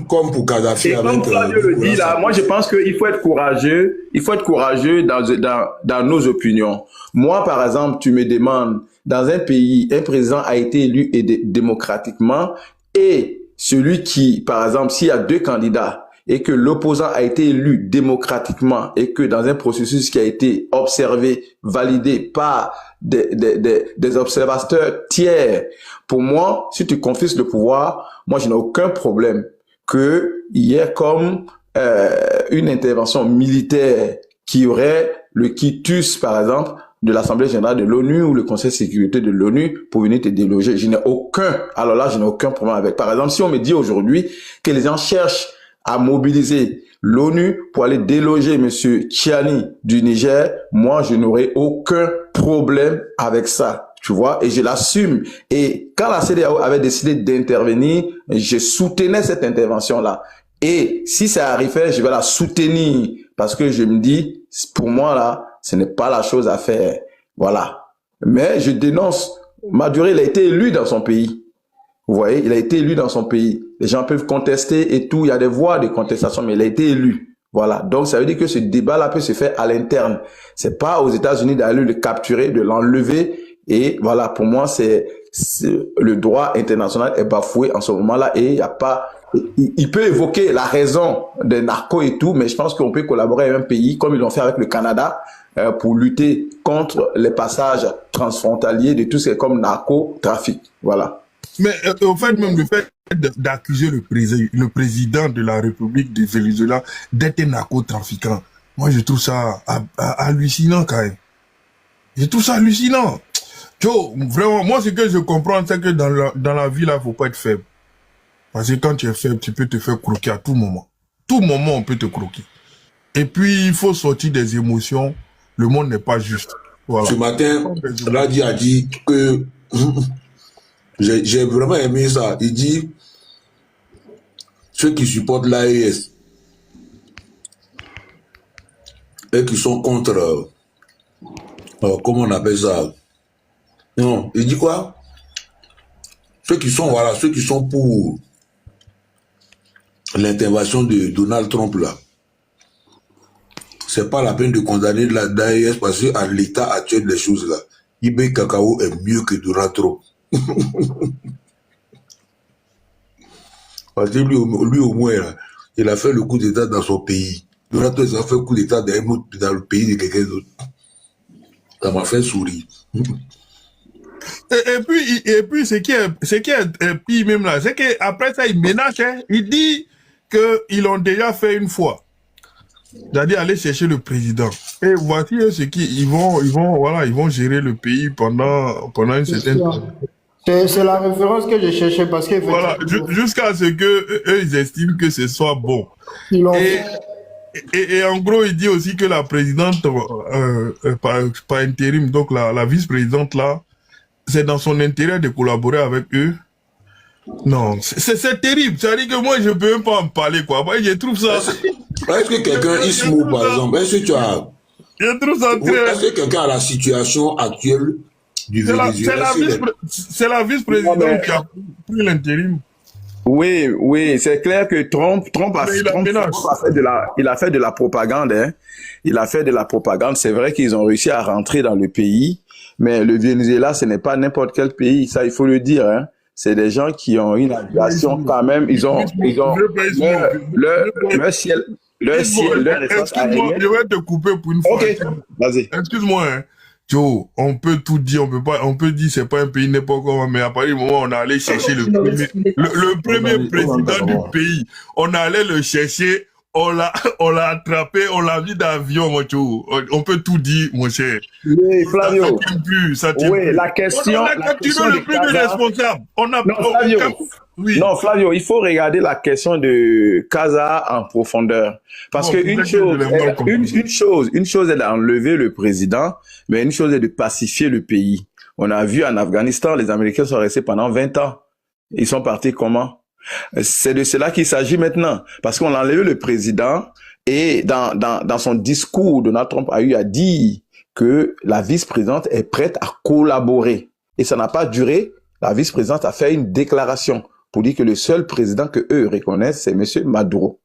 comme pour Kadhafi. Et comme Flavio le dit là, moi je pense qu'il faut être courageux. Il faut être courageux dans nos opinions. Moi, par exemple, tu me demandes, dans un pays, un président a été élu démocratiquement et celui qui, par exemple, s'il y a deux candidats et que l'opposant a été élu démocratiquement et que dans un processus qui a été observé, validé par des observateurs tiers, pour moi, si tu confisques le pouvoir, moi je n'ai aucun problème qu'il y ait comme une intervention militaire qui aurait le quitus, par exemple, de l'Assemblée générale de l'ONU ou le Conseil de sécurité de l'ONU pour venir te déloger. Je n'ai aucun problème avec. Par exemple, si on me dit aujourd'hui que les gens cherchent à mobiliser l'ONU pour aller déloger monsieur Tchiani du Niger, moi, je n'aurai aucun problème avec ça. Tu vois, et je l'assume. Et quand la CEDEAO avait décidé d'intervenir, je soutenais cette intervention-là. Et si ça arrivait, je vais la soutenir parce que je me dis, pour moi, là, ce n'est pas la chose à faire. Voilà. Mais je dénonce. Maduro, il a été élu dans son pays. Vous voyez, il a été élu dans son pays. Les gens peuvent contester et tout. Il y a des voies de contestation, mais il a été élu. Voilà. Donc, ça veut dire que ce débat-là peut se faire à l'interne. C'est pas aux États-Unis d'aller le capturer, de l'enlever. Et voilà, pour moi, c'est le droit international est bafoué en ce moment-là et il y a pas, il peut évoquer la raison des narcos et tout, mais je pense qu'on peut collaborer avec un pays comme ils l'ont fait avec le Canada pour lutter contre les passages transfrontaliers de tout ce qui est comme narcotrafic. Voilà. Mais au fait, même le fait d'accuser le président de la République du Venezuela d'être un narcotrafiquant, moi je trouve ça hallucinant quand même. Je trouve ça hallucinant. Joe, vraiment, moi ce que je comprends, c'est que dans la vie là, faut pas être faible. Parce que quand tu es faible, tu peux te faire croquer à tout moment. Tout moment, on peut te croquer. Et puis, il faut sortir des émotions. Le monde n'est pas juste. Voilà. Ce matin, Radi a dit que j'ai vraiment aimé ça. Il dit ceux qui supportent l'AES et qui sont contre, comment on appelle ça? Non, il dit quoi? Ceux qui sont, voilà, ceux qui sont pour l'intervention de Donald Trump là. C'est pas la peine de condamner l'AES parce qu'à l'état actuel des choses là, Ibe Kakao est mieux que Donald Trump. Parce que lui au moins, là, il a fait le coup d'état dans son pays. Donald Trump a fait le coup d'état dans le pays de quelqu'un d'autre. Ça m'a fait sourire. Et puis, ce qui est pire même là, c'est qu'après ça, il ménage, hein. Il dit qu'ils l'ont déjà fait une fois. C'est-à-dire aller chercher le président. Et voici ce ils vont gérer le pays pendant une certaine période. C'est la référence que je cherchais parce que voilà, jusqu'à ce que eux ils estiment que ce soit bon. Et en gros, il dit aussi que la présidente par intérim, donc la vice-présidente là, c'est dans son intérêt de collaborer avec eux. Non, c'est terrible. C'est-à-dire que moi, je peux même pas en parler, quoi. Moi, je trouve ça... Est-ce que quelqu'un, Ismou, par exemple, est-ce que tu as... Je trouve ça très... Est-ce que quelqu'un a la situation actuelle du Venezuela? C'est la vice-présidente qui a pris l'intérim. Oui, c'est clair que Trump a fait de la propagande, hein. Il a fait de la propagande. C'est vrai qu'ils ont réussi à rentrer dans le pays. Mais le Venezuela, ce n'est pas n'importe quel pays, ça il faut le dire, hein. C'est des gens qui ont une aviation quand même, ils ont leur ciel, leur essence Excuse-moi, aérienne. je vais te couper pour une fois. Ok, vas-y. Excuse-moi, hein. Joe, on peut tout dire, on peut dire c'est pas un pays n'importe comment, mais à partir du moment où on est allé chercher le premier président du pays, on allait le chercher, on l'a attrapé, on l'a mis d'avion, mon Joe. On peut tout dire, mon cher. Oui, Flavio. Ça tient plus, ça tient Oui, plus. la question. On a capturé le premier responsable. Non, Flavio, il faut regarder la question de Casa en profondeur. Parce que une chose est d'enlever le président, mais une chose est de pacifier le pays. On a vu en Afghanistan, les Américains sont restés pendant 20 ans. Ils sont partis comment? C'est de cela qu'il s'agit maintenant. Parce qu'on a enlevé le président et dans son discours, Donald Trump a eu à dire que la vice-présidente est prête à collaborer. Et ça n'a pas duré. La vice-présidente a fait une déclaration pour dire que le seul président que eux reconnaissent, c'est M. Maduro.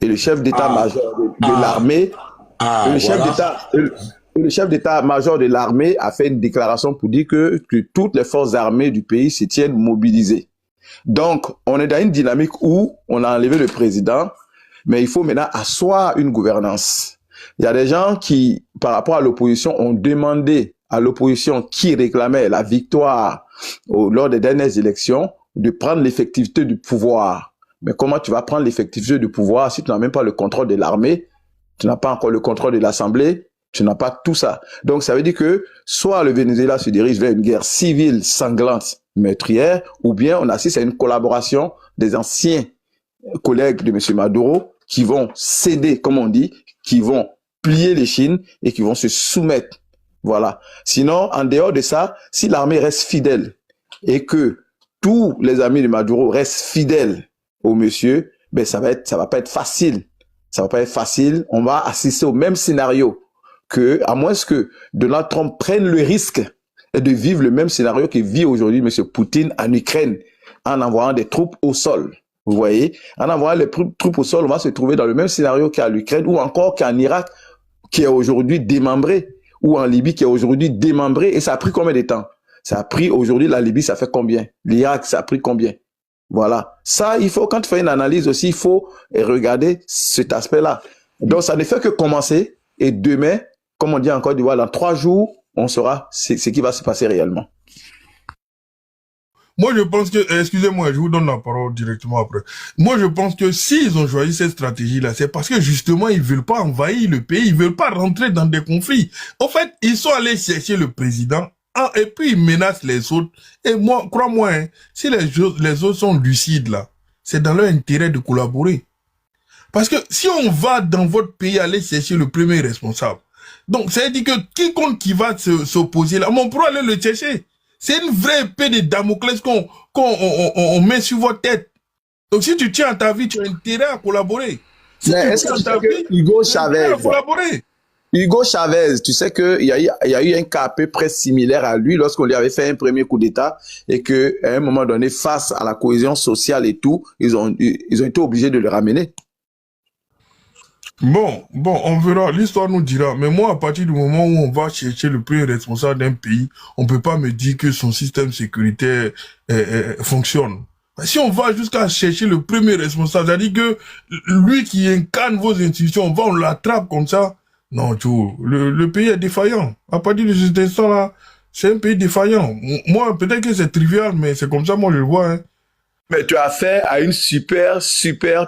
Et le chef d'état-major de l'armée, le chef d'état-major de l'armée a fait une déclaration pour dire que toutes les forces armées du pays se tiennent mobilisées. Donc, on est dans une dynamique où on a enlevé le président, mais il faut maintenant asseoir une gouvernance. Il y a des gens qui, par rapport à l'opposition, ont demandé à l'opposition qui réclamait la victoire lors des dernières élections de prendre l'effectivité du pouvoir. Mais comment tu vas prendre l'effectivité du pouvoir si tu n'as même pas le contrôle de l'armée, tu n'as pas encore le contrôle de l'Assemblée, tu n'as pas tout ça. Donc ça veut dire que soit le Venezuela se dirige vers une guerre civile sanglante, meurtrière, ou bien on assiste à une collaboration des anciens collègues de M. Maduro qui vont céder, comme on dit, qui vont plier les chines et qui vont se soumettre. Voilà. Sinon, en dehors de ça, si l'armée reste fidèle et que tous les amis de Maduro restent fidèles au monsieur, ben ça va pas être facile. Ça va pas être facile. On va assister au même scénario que, à moins que Donald Trump prenne le risque de vivre le même scénario que vit aujourd'hui M. Poutine en Ukraine, en envoyant des troupes au sol. Vous voyez, en envoyant les troupes au sol, on va se trouver dans le même scénario qu'à l'Ukraine ou encore qu'en Irak, qui est aujourd'hui démembré, ou en Libye, qui est aujourd'hui démembré. Et ça a pris combien de temps? Ça a pris aujourd'hui, la Libye, ça fait combien? L'Irak, ça a pris combien? Voilà. Ça, il faut, quand tu fais une analyse aussi, il faut regarder cet aspect-là. Donc, ça ne fait que commencer. Et demain, comme on dit en Côte d'Ivoire, dans 3 jours, on saura ce qui va se passer réellement. Moi, je pense que, excusez-moi, je vous donne la parole directement après. Moi, je pense que s'ils ont choisi cette stratégie-là, c'est parce que justement, ils veulent pas envahir le pays, ils veulent pas rentrer dans des conflits. En fait, ils sont allés chercher le président, et puis ils menacent les autres. Et moi, crois-moi, hein, si les autres sont lucides là, c'est dans leur intérêt de collaborer. Parce que si on va dans votre pays aller chercher le premier responsable, donc ça veut dire que quiconque qui va s'opposer là, on pourra aller le chercher. C'est une vraie épée de Damoclès qu'on met sur votre tête. Donc si tu tiens à ta vie, tu as intérêt à collaborer. Si mais est-ce que tu sais que Hugo Chavez, tu sais qu'il y a eu un cas à peu près similaire à lui lorsqu'on lui avait fait un premier coup d'État et que à un moment donné, face à la cohésion sociale et tout, ils ont été obligés de le ramener. Bon, on verra, l'histoire nous dira. Mais moi, à partir du moment où on va chercher le premier responsable d'un pays, on peut pas me dire que son système sécuritaire fonctionne. Si on va jusqu'à chercher le premier responsable, c'est-à-dire que lui qui incarne vos institutions, on l'attrape comme ça. Non, le pays est défaillant. À partir de cet instant-là, c'est un pays défaillant. Moi, peut-être que c'est trivial, mais c'est comme ça, moi, je le vois, hein. Mais tu as affaire à une super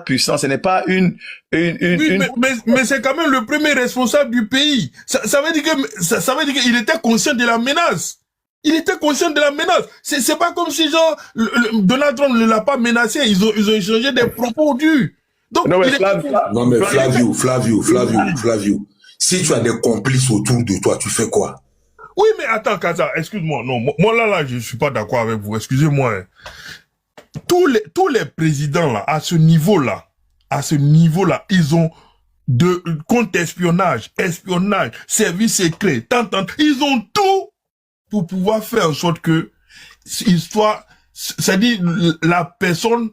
puissance. Ce n'est pas une. Mais c'est quand même le premier responsable du pays. Ça veut dire qu'il était conscient de la menace. Il était conscient de la menace. C'est pas comme si genre Donald Trump ne l'a pas menacé. Ils ont échangé des propos durs. Donc, Flavio. Si tu as des complices autour de toi, tu fais quoi? Oui, mais attends, Kaza, excuse-moi. Non, moi là, je suis pas d'accord avec vous. Excusez-moi. Hein. Tous les présidents là, à ce niveau-là, ils ont de contre-espionnage, espionnage, service secret, ils ont tout pour pouvoir faire en sorte que c'est-à-dire la personne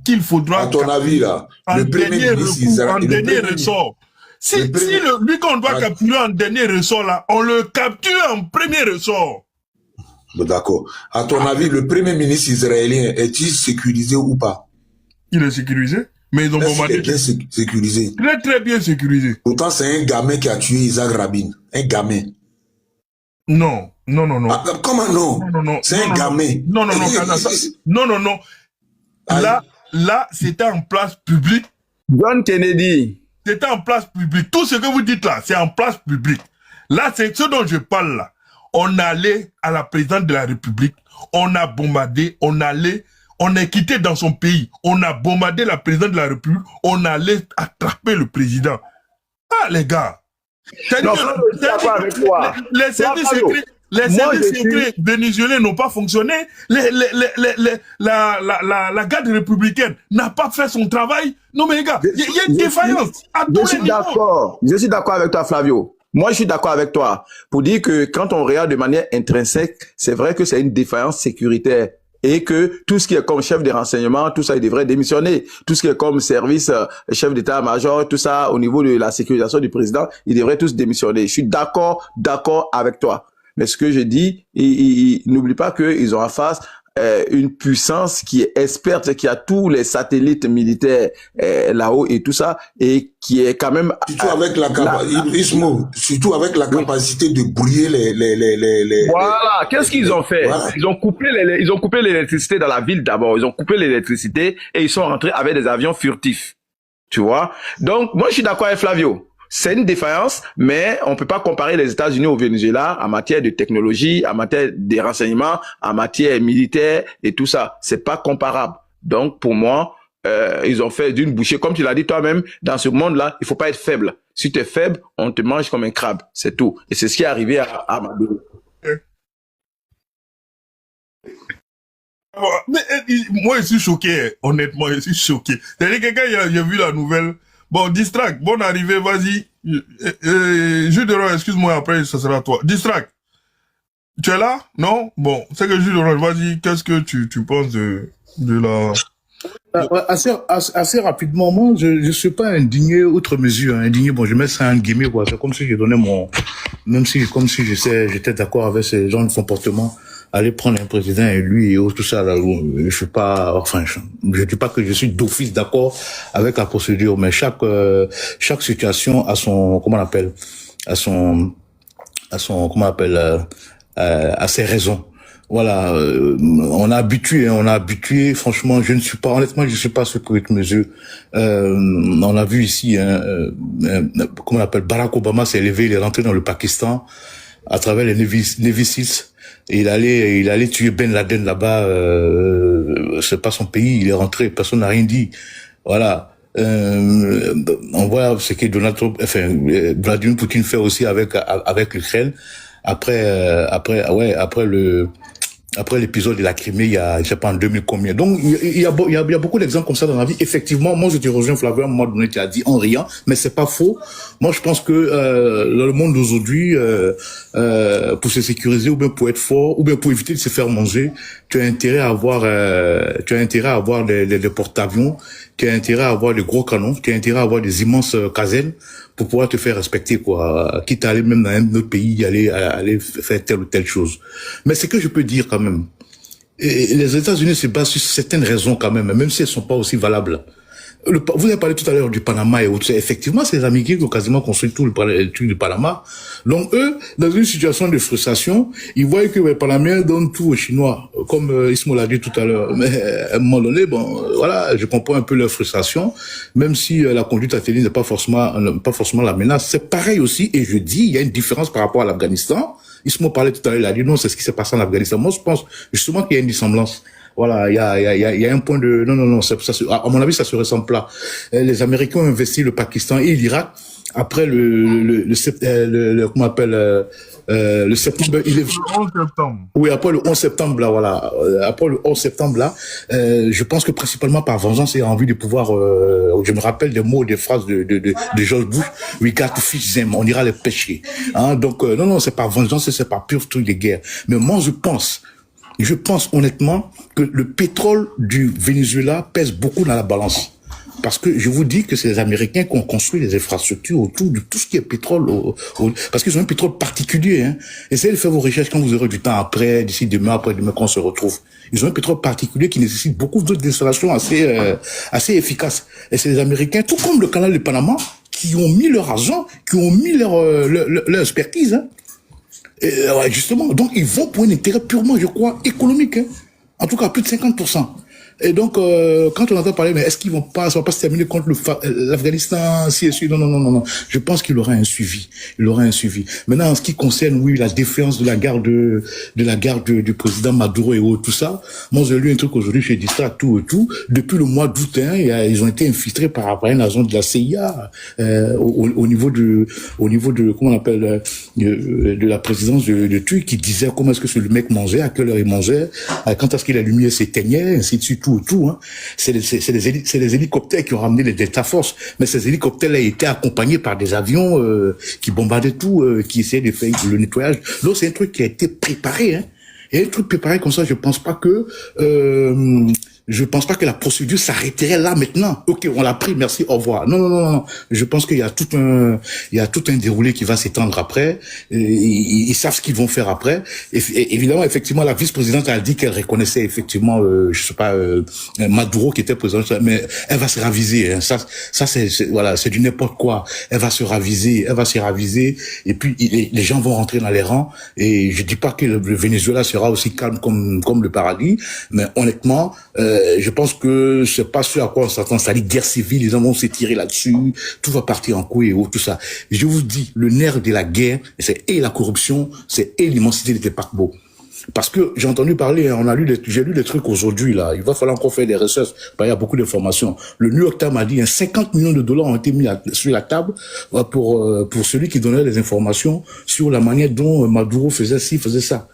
qu'il faudra. À ton avis là, en dernier ressort, Si lui qu'on doit capturer en dernier ressort là, on le capture en premier ressort. Bon, d'accord. À ton avis, le premier ministre israélien est-il sécurisé ou pas? Il est sécurisé, mais ils ont bombardé. Il est bien sécurisé. Très très bien sécurisé. Pourtant, c'est un gamin qui a tué Isaac Rabin. Un gamin. Non. Ah, comment non? Non. C'est un gamin. Non. Non. Là, c'était en place publique. John Kennedy. C'était en place publique. Tout ce que vous dites là, c'est en place publique. Là, c'est ce dont je parle là. On allait à la présidente de la République, on a bombardé, on est quitté dans son pays, on a bombardé la présidente de la République, on allait attraper le président. Ah, les gars. Non, je suis d'accord avec toi. Les services secrets vénézuéliens n'ont pas fonctionné. La garde républicaine n'a pas fait son travail. Non, mais les gars, il y a une défaillance à tous les niveaux. Je suis d'accord avec toi, Flavio. Moi, je suis d'accord avec toi pour dire que quand on regarde de manière intrinsèque, c'est vrai que c'est une défaillance sécuritaire et que tout ce qui est comme chef de renseignement, tout ça, il devrait démissionner. Tout ce qui est comme service, chef d'état-major, tout ça, au niveau de la sécurisation du président, ils devraient tous démissionner. Je suis d'accord avec toi. Mais ce que je dis, n'oublie pas qu'ils ont en face une puissance qui est experte, qui a tous les satellites militaires là-haut et tout ça, et qui est quand même... Surtout avec la capacité de brouiller les... Voilà, qu'est-ce qu'ils ont fait? Voilà. Ils ont coupé l'électricité dans la ville d'abord, ils ont coupé l'électricité et ils sont rentrés avec des avions furtifs. Tu vois? Donc, moi je suis d'accord avec Flavio. C'est une défaillance, mais on peut pas comparer les États-Unis au Venezuela en matière de technologie, en matière de renseignements, en matière militaire et tout ça. C'est pas comparable. Donc, pour moi, ils ont fait d'une bouchée. Comme tu l'as dit toi-même, dans ce monde-là, il faut pas être faible. Si tu es faible, on te mange comme un crabe. C'est tout. Et c'est ce qui est arrivé à Maduro. Mais moi, je suis choqué. Honnêtement, je suis choqué. C'est-à-dire que quelqu'un, il a vu la nouvelle. Bon, Distract, bonne arrivée, vas-y. Jules Deron, excuse-moi, après, ça sera toi. Distract, tu es là? Non? Bon, c'est que Jules Deron, vas-y, qu'est-ce que tu penses de la... Assez rapidement, moi, je suis pas indigné outre mesure, indigné, bon, je mets ça en guillemets, quoi. C'est comme si je donnais même si, comme si j'étais d'accord avec ces gens de comportement, aller prendre un président et lui et tout ça, là, je suis pas, enfin, je dis pas que je suis d'office d'accord avec la procédure, mais chaque situation a son, comment on appelle, à ses raisons. Voilà, on a habitué, franchement, honnêtement, je suis pas sur cette mesure. On a vu ici, comment on appelle, Barack Obama s'est élevé, il est rentré dans le Pakistan, à travers les Navy Seals. Il allait tuer Ben Laden là-bas, c'est pas son pays, il est rentré, personne n'a rien dit. Voilà. On voit ce que Vladimir Poutine fait aussi avec l'Ukraine. Après l'épisode de la Crimée, il y a, je sais pas, en 2000 combien. Donc, il y a beaucoup d'exemples comme ça dans la vie. Effectivement, moi, je te rejoins, Flavien, à un moment donné, tu as dit en riant, mais c'est pas faux. Moi, je pense que, dans le monde d'aujourd'hui, pour se sécuriser, ou bien pour être fort, ou bien pour éviter de se faire manger, tu as intérêt à avoir des porte-avions, tu as intérêt à avoir des gros canons, tu as intérêt à avoir des immenses casernes pour pouvoir te faire respecter, quoi. Quitte à aller même dans un autre pays, aller faire telle ou telle chose. Mais ce que je peux dire quand même, et les États-Unis se basent sur certaines raisons quand même si elles sont pas aussi valables. Vous avez parlé tout à l'heure du Panama et autres. Effectivement, c'est les Américains qui ont quasiment construit tout le truc du Panama. Donc eux, dans une situation de frustration, ils voient que les Panamiens donnent tout aux Chinois, comme Ismo l'a dit tout à l'heure. Mais à un moment donné, bon, voilà, je comprends un peu leur frustration, même si la conduite à tenir n'est pas forcément la menace. C'est pareil aussi, et je dis, il y a une différence par rapport à l'Afghanistan. Ismo parlait tout à l'heure, il a dit non, c'est ce qui s'est passé en Afghanistan. Moi, je pense justement qu'il y a une dissemblance. Voilà, il y a un point de non, ça, à mon avis, ça se ressemble pas. Les Américains ont investi le Pakistan et l'Irak après le comment on appelle le septembre. Le 11 septembre. Oui, après le 11 septembre là, voilà. Après le 11 septembre là, je pense que principalement par vengeance et envie de pouvoir. Je me rappelle des mots, des phrases de George Bush. We got to fish them. On ira les pêcher. Hein, donc non, c'est pas vengeance, c'est pas pur truc de guerre. Mais moi, je pense honnêtement que le pétrole du Venezuela pèse beaucoup dans la balance. parce que je vous dis que c'est les Américains qui ont construit les infrastructures autour de tout ce qui est pétrole, parce qu'ils ont un pétrole particulier. Hein. Essayez de faire vos recherches quand vous aurez du temps après, d'ici demain, après-demain, quand on se retrouve. Ils ont un pétrole particulier qui nécessite beaucoup d'autres installations assez efficaces. Et c'est les Américains, tout comme le canal de Panama, qui ont mis leur argent, qui ont mis leur expertise. Hein. Ouais, justement, donc ils vont pour un intérêt purement, je crois, économique. Hein. En tout cas, plus de 50%. Et donc, quand on entend parler, mais est-ce qu'ils vont pas, ça va pas se terminer contre l'Afghanistan, si et si, non. Je pense qu'il aura un suivi. Il aura un suivi. Maintenant, en ce qui concerne, oui, la défiance de la garde du président Maduro et tout ça, moi, j'ai lu un truc aujourd'hui chez Distra, tout. Depuis le mois d'août, hein, ils ont été infiltrés par un agent de la CIA, au niveau de, comment on appelle, de la présidence de TUI, qui disait comment est-ce que le mec mangeait, à quelle heure il mangeait, quand est-ce que la lumière s'éteignait, ainsi de suite, tout, hein. C'est les hélicoptères qui ont ramené les Delta Force, mais ces hélicoptères-là étaient accompagnés par des avions qui bombardaient tout, qui essayaient de faire le nettoyage. Donc c'est un truc qui a été préparé, hein. Et un truc préparé comme ça, je pense pas que la procédure s'arrêterait là maintenant. Ok, on l'a pris, merci, au revoir. Non. Je pense qu'il y a tout un déroulé qui va s'étendre après. Ils savent ce qu'ils vont faire après. Et évidemment, effectivement, la vice-présidente a dit qu'elle reconnaissait effectivement, Maduro qui était président, mais elle va se raviser. Hein. Ça c'est du n'importe quoi. Elle va se raviser. Et puis les gens vont rentrer dans les rangs. Et je dis pas que le Venezuela sera aussi calme comme le paradis, mais honnêtement, je pense que c'est pas ce à quoi on s'attend. C'est-à-dire guerre civile, les gens vont s'étirer là-dessus, tout va partir en couille et tout ça. Je vous dis, le nerf de la guerre, c'est et la corruption, c'est et l'immensité des paquebots. Parce que j'ai entendu parler, j'ai lu des trucs aujourd'hui là. Il va falloir encore faire des recherches. Il y a beaucoup d'informations. Le New York Times a dit 50 millions de dollars ont été mis sur la table pour celui qui donnait les informations sur la manière dont Maduro faisait ci, faisait ça.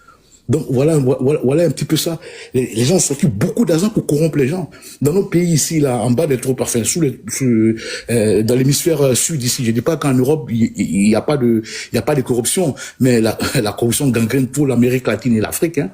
Donc voilà un petit peu ça. Les gens s'occupent beaucoup d'argent pour corrompre les gens. Dans nos pays ici, là, en bas des troupes, enfin dans l'hémisphère sud ici, je dis pas qu'en Europe il y a pas de corruption, mais la corruption gangrène tout l'Amérique latine et l'Afrique. Hein.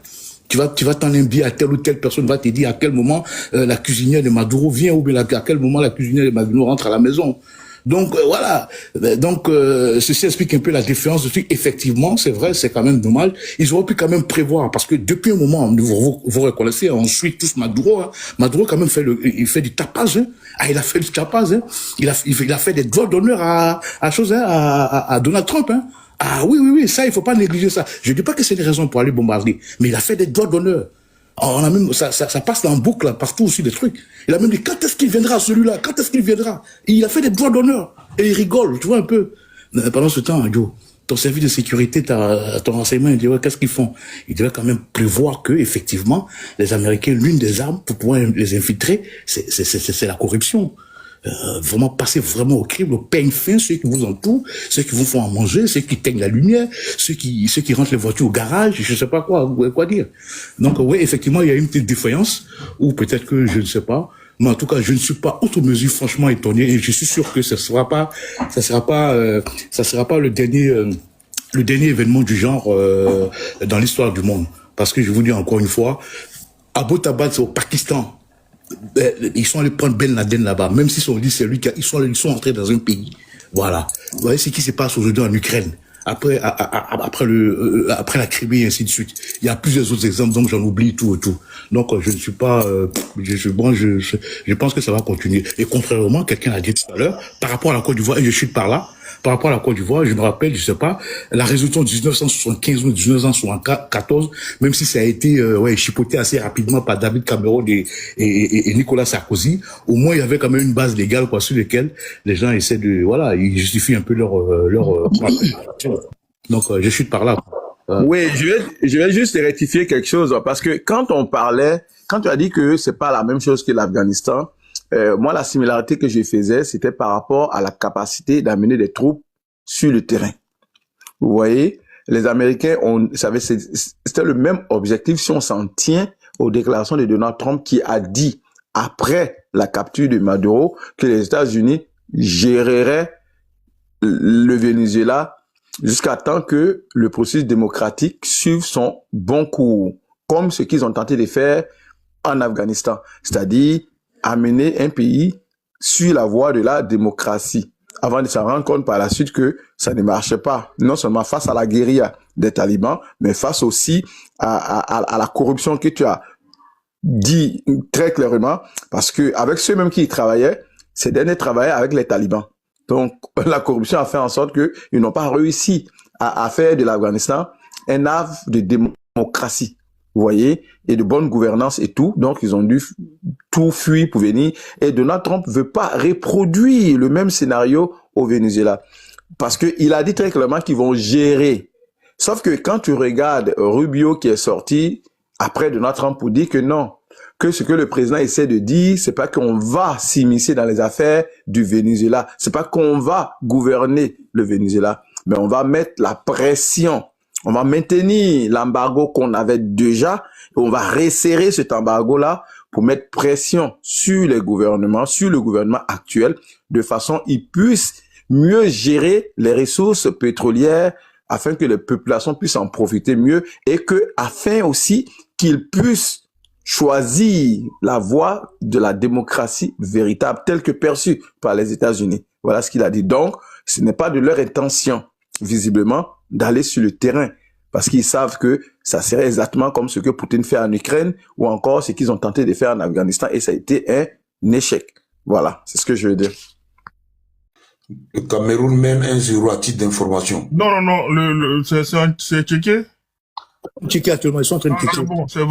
Tu vas t'en envier à telle ou telle personne, va te dire à quel moment la cuisinière de Maduro vient ou bien à quel moment la cuisinière de Maduro rentre à la maison. Donc voilà. Donc ceci explique un peu la différence de truc. Effectivement, c'est vrai, c'est quand même dommage. Ils auraient pu quand même prévoir parce que depuis un moment, vous reconnaissez, on suit tous Maduro. Hein. Maduro quand même il fait du tapage. Hein. Ah, il a fait du tapage. Hein. Il a fait des doigts d'honneur à Donald Trump. Hein. Ah oui, ça il faut pas négliger ça. Je dis pas que c'est une raison pour aller bombarder, mais il a fait des doigts d'honneur. On a même, ça passe en boucle, là, partout aussi, des trucs. Il a même dit, quand est-ce qu'il viendra, celui-là? Quand est-ce qu'il viendra? Et il a fait des doigts d'honneur. Et il rigole, tu vois, un peu. Pendant ce temps, Joe, ton service de sécurité, ton renseignement, il dit, ouais, qu'est-ce qu'ils font? Il devait quand même prévoir que, effectivement, les Américains, l'une des armes pour pouvoir les infiltrer, c'est la corruption. Vraiment passer vraiment au crible, au peigne fin, ceux qui vous entourent, ceux qui vous font à manger, ceux qui teignent la lumière, ceux qui rentrent les voitures au garage, je sais pas quoi dire. Donc oui, effectivement, il y a une petite défaillance, ou peut-être que je ne sais pas, mais en tout cas, je ne suis pas outre mesure franchement étonné, et je suis sûr que ça sera pas le dernier événement du genre dans l'histoire du monde. Parce que je vous dis encore une fois, Abbottabad, c'est au Pakistan. Ils sont allés prendre Ben Laden là-bas, même s'ils sont dit c'est lui ils sont entrés dans un pays. Voilà. Vous voyez ce qui se passe aujourd'hui en Ukraine. Après la Crimée et ainsi de suite. Il y a plusieurs autres exemples, donc j'en oublie tout. Donc je ne suis pas, je pense que ça va continuer. Et contrairement, quelqu'un a dit tout à l'heure, par rapport à la Côte d'Ivoire, et je chute par là, par rapport à la Côte d'Ivoire, je me rappelle, je sais pas, la résolution de 1975 ou 1974, même si ça a été chipoté assez rapidement par David Cameron et Nicolas Sarkozy, au moins il y avait quand même une base légale sur laquelle les gens essaient ils justifient un peu leur donc je chute par là. Oui, je vais juste rectifier quelque chose parce que quand tu as dit que c'est pas la même chose que l'Afghanistan, moi la similarité que je faisais c'était par rapport à la capacité d'amener des troupes sur le terrain. Vous voyez, les Américains c'était le même objectif si on s'en tient aux déclarations de Donald Trump qui a dit après la capture de Maduro que les États-Unis géreraient le Venezuela jusqu'à temps que le processus démocratique suive son bon cours, comme ce qu'ils ont tenté de faire en Afghanistan, c'est-à-dire amener un pays sur la voie de la démocratie, avant de se rendre compte par la suite que ça ne marchait pas, non seulement face à la guérilla des talibans, mais face aussi à la corruption que tu as dit très clairement, parce que avec ceux-mêmes qui y travaillaient, ces derniers travaillaient avec les talibans. Donc, la corruption a fait en sorte qu'ils n'ont pas réussi à faire de l'Afghanistan un havre de démocratie, vous voyez, et de bonne gouvernance et tout. Donc, ils ont dû tout fuir pour venir. Et Donald Trump veut pas reproduire le même scénario au Venezuela. Parce qu'il a dit très clairement qu'ils vont gérer. Sauf que quand tu regardes Rubio qui est sorti après Donald Trump pour dire que non, que ce que le président essaie de dire, c'est pas qu'on va s'immiscer dans les affaires du Venezuela, c'est pas qu'on va gouverner le Venezuela, mais on va mettre la pression, on va maintenir l'embargo qu'on avait déjà, et on va resserrer cet embargo-là pour mettre pression sur les gouvernements, sur le gouvernement actuel, de façon à qu'ils puissent mieux gérer les ressources pétrolières, afin que les populations puissent en profiter mieux, et que, afin aussi qu'ils puissent choisir la voie de la démocratie véritable telle que perçue par les États-Unis. Voilà ce qu'il a dit. Donc, ce n'est pas de leur intention, visiblement, d'aller sur le terrain, parce qu'ils savent que ça serait exactement comme ce que Poutine fait en Ukraine, ou encore ce qu'ils ont tenté de faire en Afghanistan, et ça a été un échec. Voilà, c'est ce que je veux dire. Le Cameroun mène 1-0 à titre d'information. Non, c'est checké. Checker actuellement, ils sont en train de checker. C'est bon, c'est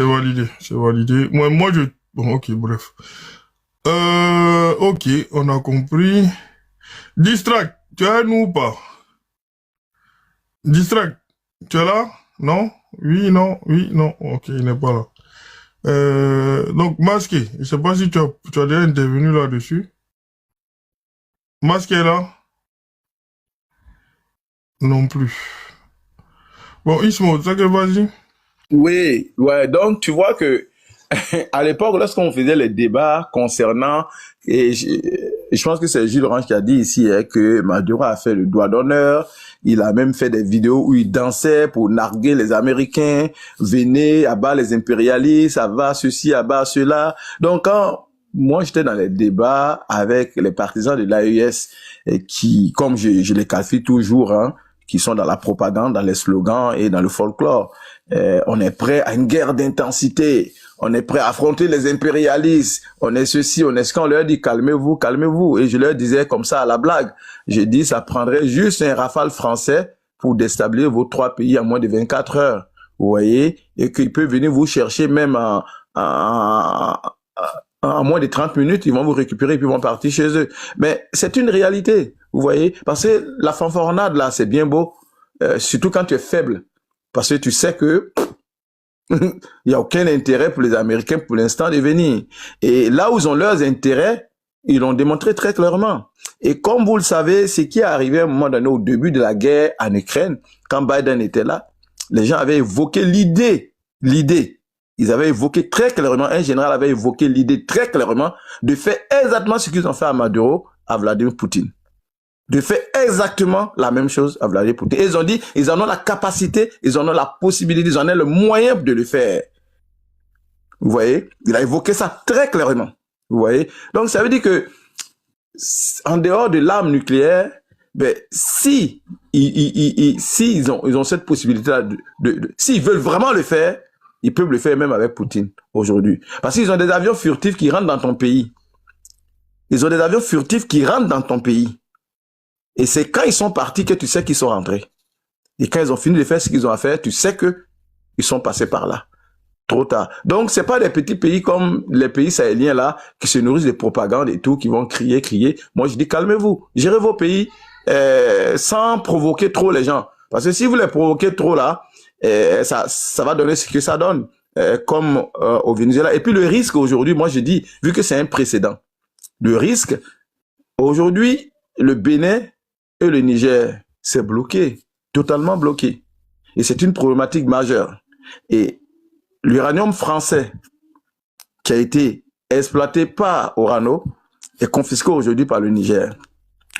validé. Moi, bon, ok, bref. Ok, on a compris. Distract, tu es à nous ou pas? Distract, tu es là? Non? Oui, non, ok, il n'est pas là. Donc, Masqué, je sais pas si tu as déjà intervenu là-dessus. Masqué est là? Non plus. Bon, Ismo, ça que vas-y. Oui, ouais, donc tu vois que à l'époque, lorsqu'on faisait les débats concernant, et je pense que c'est Gilles Orange qui a dit ici que Maduro a fait le doigt d'honneur, il a même fait des vidéos où il dansait pour narguer les Américains, venez, abat les impérialistes, abat ceci, abat cela. Donc quand moi j'étais dans les débats avec les partisans de l'AES, qui, comme je les qualifie toujours, hein, qui sont dans la propagande, dans les slogans et dans le folklore. On est prêt à une guerre d'intensité. On est prêt à affronter les impérialistes. On est ceci, on est ce qu'on leur dit, calmez-vous, calmez-vous. Et je leur disais comme ça à la blague. J'ai dit, ça prendrait juste un rafale français pour déstabiliser vos 3 pays en moins de 24 heures. Vous voyez? Et qu'il peut venir vous chercher même en moins de 30 minutes, ils vont vous récupérer et puis ils vont partir chez eux. Mais c'est une réalité, vous voyez, parce que la fanfaronnade là, c'est bien beau, surtout quand tu es faible, parce que tu sais que il y a aucun intérêt pour les Américains pour l'instant de venir. Et là où ils ont leurs intérêts, ils l'ont démontré très clairement. Et comme vous le savez, ce qui est arrivé à un moment donné au début de la guerre en Ukraine, quand Biden était là, les gens avaient évoqué l'idée. Ils avaient évoqué très clairement, un général avait évoqué l'idée très clairement de faire exactement ce qu'ils ont fait à Maduro, à Vladimir Poutine. De faire exactement la même chose à Vladimir Poutine. Et ils ont dit, ils en ont la capacité, ils en ont la possibilité, ils en ont le moyen de le faire. Vous voyez? Il a évoqué ça très clairement. Vous voyez? Donc ça veut dire que, en dehors de l'arme nucléaire, ben, si ils ont cette possibilité-là s'ils veulent vraiment le faire, ils peuvent le faire même avec Poutine aujourd'hui. Parce qu'ils ont des avions furtifs qui rentrent dans ton pays. Ils ont des avions furtifs qui rentrent dans ton pays. Et c'est quand ils sont partis que tu sais qu'ils sont rentrés. Et quand ils ont fini de faire ce qu'ils ont à faire, tu sais que ils sont passés par là. Trop tard. Donc, c'est pas des petits pays comme les pays sahéliens là, qui se nourrissent de propagande et tout, qui vont crier. Moi, je dis, calmez-vous. Gérez vos pays, sans provoquer trop les gens. Parce que si vous les provoquez trop là, ça va donner ce que ça donne, comme au Venezuela. Et puis le risque aujourd'hui, moi je dis, vu que c'est un précédent, le risque, aujourd'hui, le Bénin et le Niger, c'est bloqué, totalement bloqué. Et c'est une problématique majeure. Et l'uranium français, qui a été exploité par Orano, est confisqué aujourd'hui par le Niger.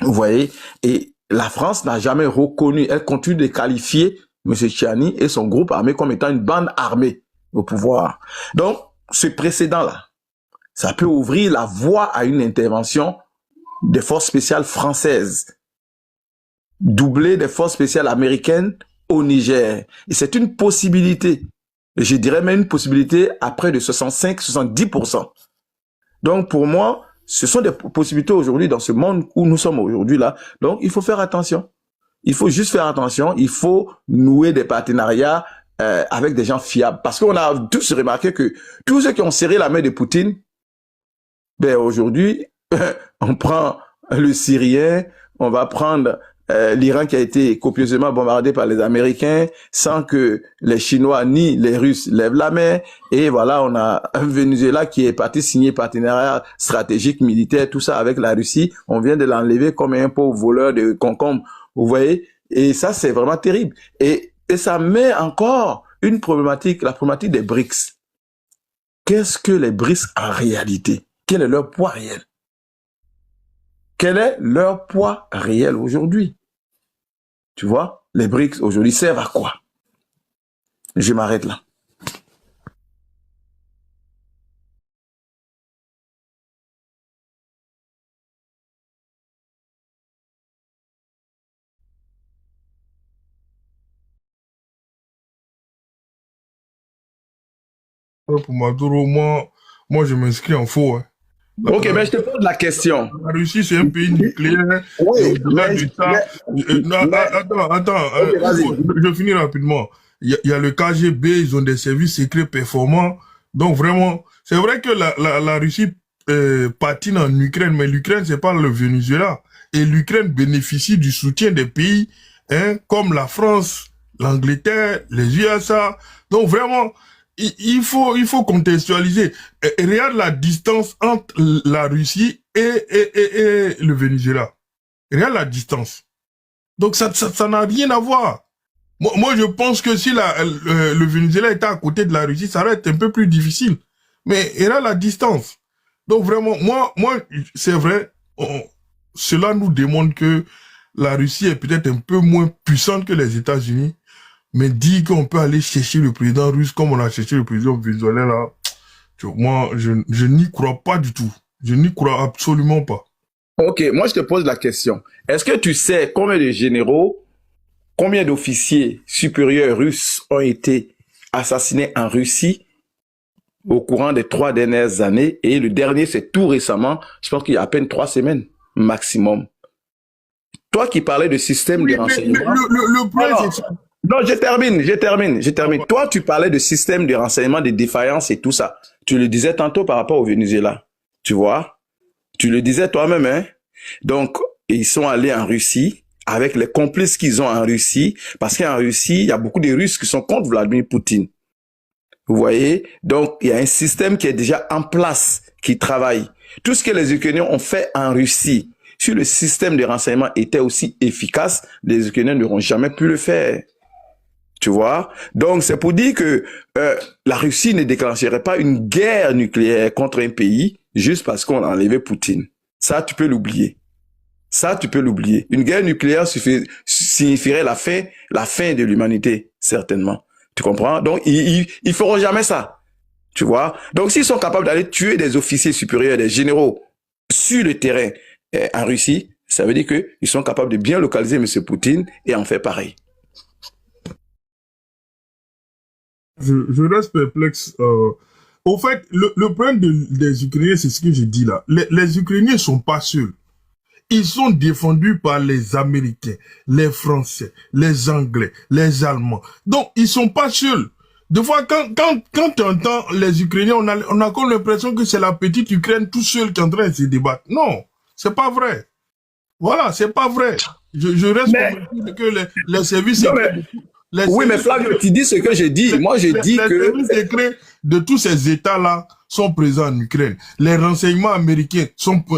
Vous voyez? Et la France n'a jamais reconnu, elle continue de qualifier M. Tchiani et son groupe armé comme étant une bande armée au pouvoir. Donc, ce précédent-là, Ça peut ouvrir la voie à une intervention des forces spéciales françaises, doubler des forces spéciales américaines au Niger. Et c'est une possibilité. Je dirais même une possibilité à près de 65-70%. Donc pour moi, ce sont des possibilités aujourd'hui dans ce monde où nous sommes aujourd'hui là. Donc il faut faire attention. Il faut juste faire attention. Il faut nouer des partenariats avec des gens fiables. Parce qu'on a tous remarqué que tous ceux qui ont serré la main de Poutine, ben aujourd'hui, on prend le Syrien, on va prendre l'Iran qui a été copieusement bombardé par les Américains sans que les Chinois ni les Russes lèvent la main. Et voilà, on a un Venezuela qui est parti signer partenariat stratégique, militaire, tout ça avec la Russie. On vient de l'enlever comme un pauvre voleur de concombres. Vous voyez? Et ça, c'est vraiment terrible. Et ça met encore une problématique, la problématique des BRICS. Qu'est-ce que les BRICS en réalité? Quel est leur poids réel? Quel est leur poids réel aujourd'hui? Tu vois, les BRICS aujourd'hui servent à quoi? Je m'arrête là. Pour Maduro, moi, je m'inscris en faux. Hein. Ok, mais je te pose la question. La Russie, c'est un pays nucléaire. Oui, Attends, je finis rapidement. Il y a le KGB, ils ont des services secrets performants. Donc vraiment, c'est vrai que la Russie patine en Ukraine, mais l'Ukraine, c'est pas le Venezuela. Et l'Ukraine bénéficie du soutien des pays comme la France, l'Angleterre, les USA. Donc vraiment, il faut contextualiser. Et regarde la distance entre la Russie et le Venezuela. Regarde la distance. Donc ça n'a rien à voir. Moi, je pense que si le Venezuela était à côté de la Russie, ça aurait été un peu plus difficile. Mais regarde la distance. Donc vraiment, moi, c'est vrai, cela nous démontre que la Russie est peut-être un peu moins puissante que les États-Unis. Mais dire qu'on peut aller chercher le président russe comme on a cherché le président vénézuélien là, moi, je n'y crois pas du tout. Je n'y crois absolument pas. Ok, moi je te pose la question. Est-ce que tu sais combien de généraux, combien d'officiers supérieurs russes ont été assassinés en Russie au courant des 3 dernières années? Et le dernier, c'est tout récemment, je pense qu'il y a à peine 3 semaines maximum. Toi qui parlais de système de renseignement... Le problème, c'est... Non, je termine. Toi, tu parlais de système de renseignement, de défaillance et tout ça. Tu le disais tantôt par rapport au Venezuela. Tu vois? Tu le disais toi-même, hein? Donc, ils sont allés en Russie avec les complices qu'ils ont en Russie. Parce qu'en Russie, il y a beaucoup de Russes qui sont contre Vladimir Poutine. Vous voyez? Donc, il y a un système qui est déjà en place, qui travaille. Tout ce que les Ukrainiens ont fait en Russie, si le système de renseignement était aussi efficace, les Ukrainiens n'auront jamais pu le faire. Tu vois? Donc, c'est pour dire que la Russie ne déclencherait pas une guerre nucléaire contre un pays juste parce qu'on a enlevé Poutine. Ça, tu peux l'oublier. Une guerre nucléaire signifierait la fin de l'humanité, certainement. Tu comprends? Donc, ils feront jamais ça. Tu vois? Donc, s'ils sont capables d'aller tuer des officiers supérieurs, des généraux sur le terrain en Russie, ça veut dire qu'ils sont capables de bien localiser M. Poutine et en faire pareil. Je reste perplexe. Au fait, le problème des Ukrainiens, c'est ce que j'ai dit là. Les Ukrainiens sont pas seuls. Ils sont défendus par les Américains, les Français, les Anglais, les Allemands. Donc, ils sont pas seuls. Des fois, quand tu entends les Ukrainiens, on a comme l'impression que c'est la petite Ukraine tout seul qui est en train de se débattre. Non, c'est pas vrai. Voilà, c'est pas vrai. Je reste convaincu que les services... Oui, mais Flavio, tu dis ce que j'ai dit. Moi, j'ai dit que... Les services secrets de tous ces États-là sont présents en Ukraine. Les renseignements américains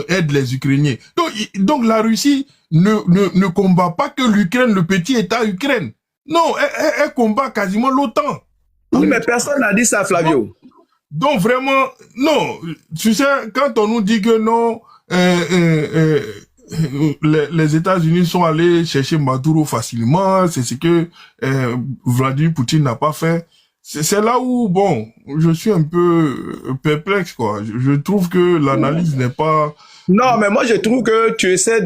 aident les Ukrainiens. Donc la Russie ne combat pas que l'Ukraine, le petit État Ukraine. Non, elle combat quasiment l'OTAN. Oui, mais personne n'a dit ça, Flavio. Donc vraiment, non. Tu sais, quand on nous dit que non... les États-Unis sont allés chercher Maduro facilement, c'est ce que Vladimir Poutine n'a pas fait. c'est là où, bon, je suis un peu perplexe, quoi. Je trouve que l'analyse n'est pas... Non, mais moi je trouve que tu essaies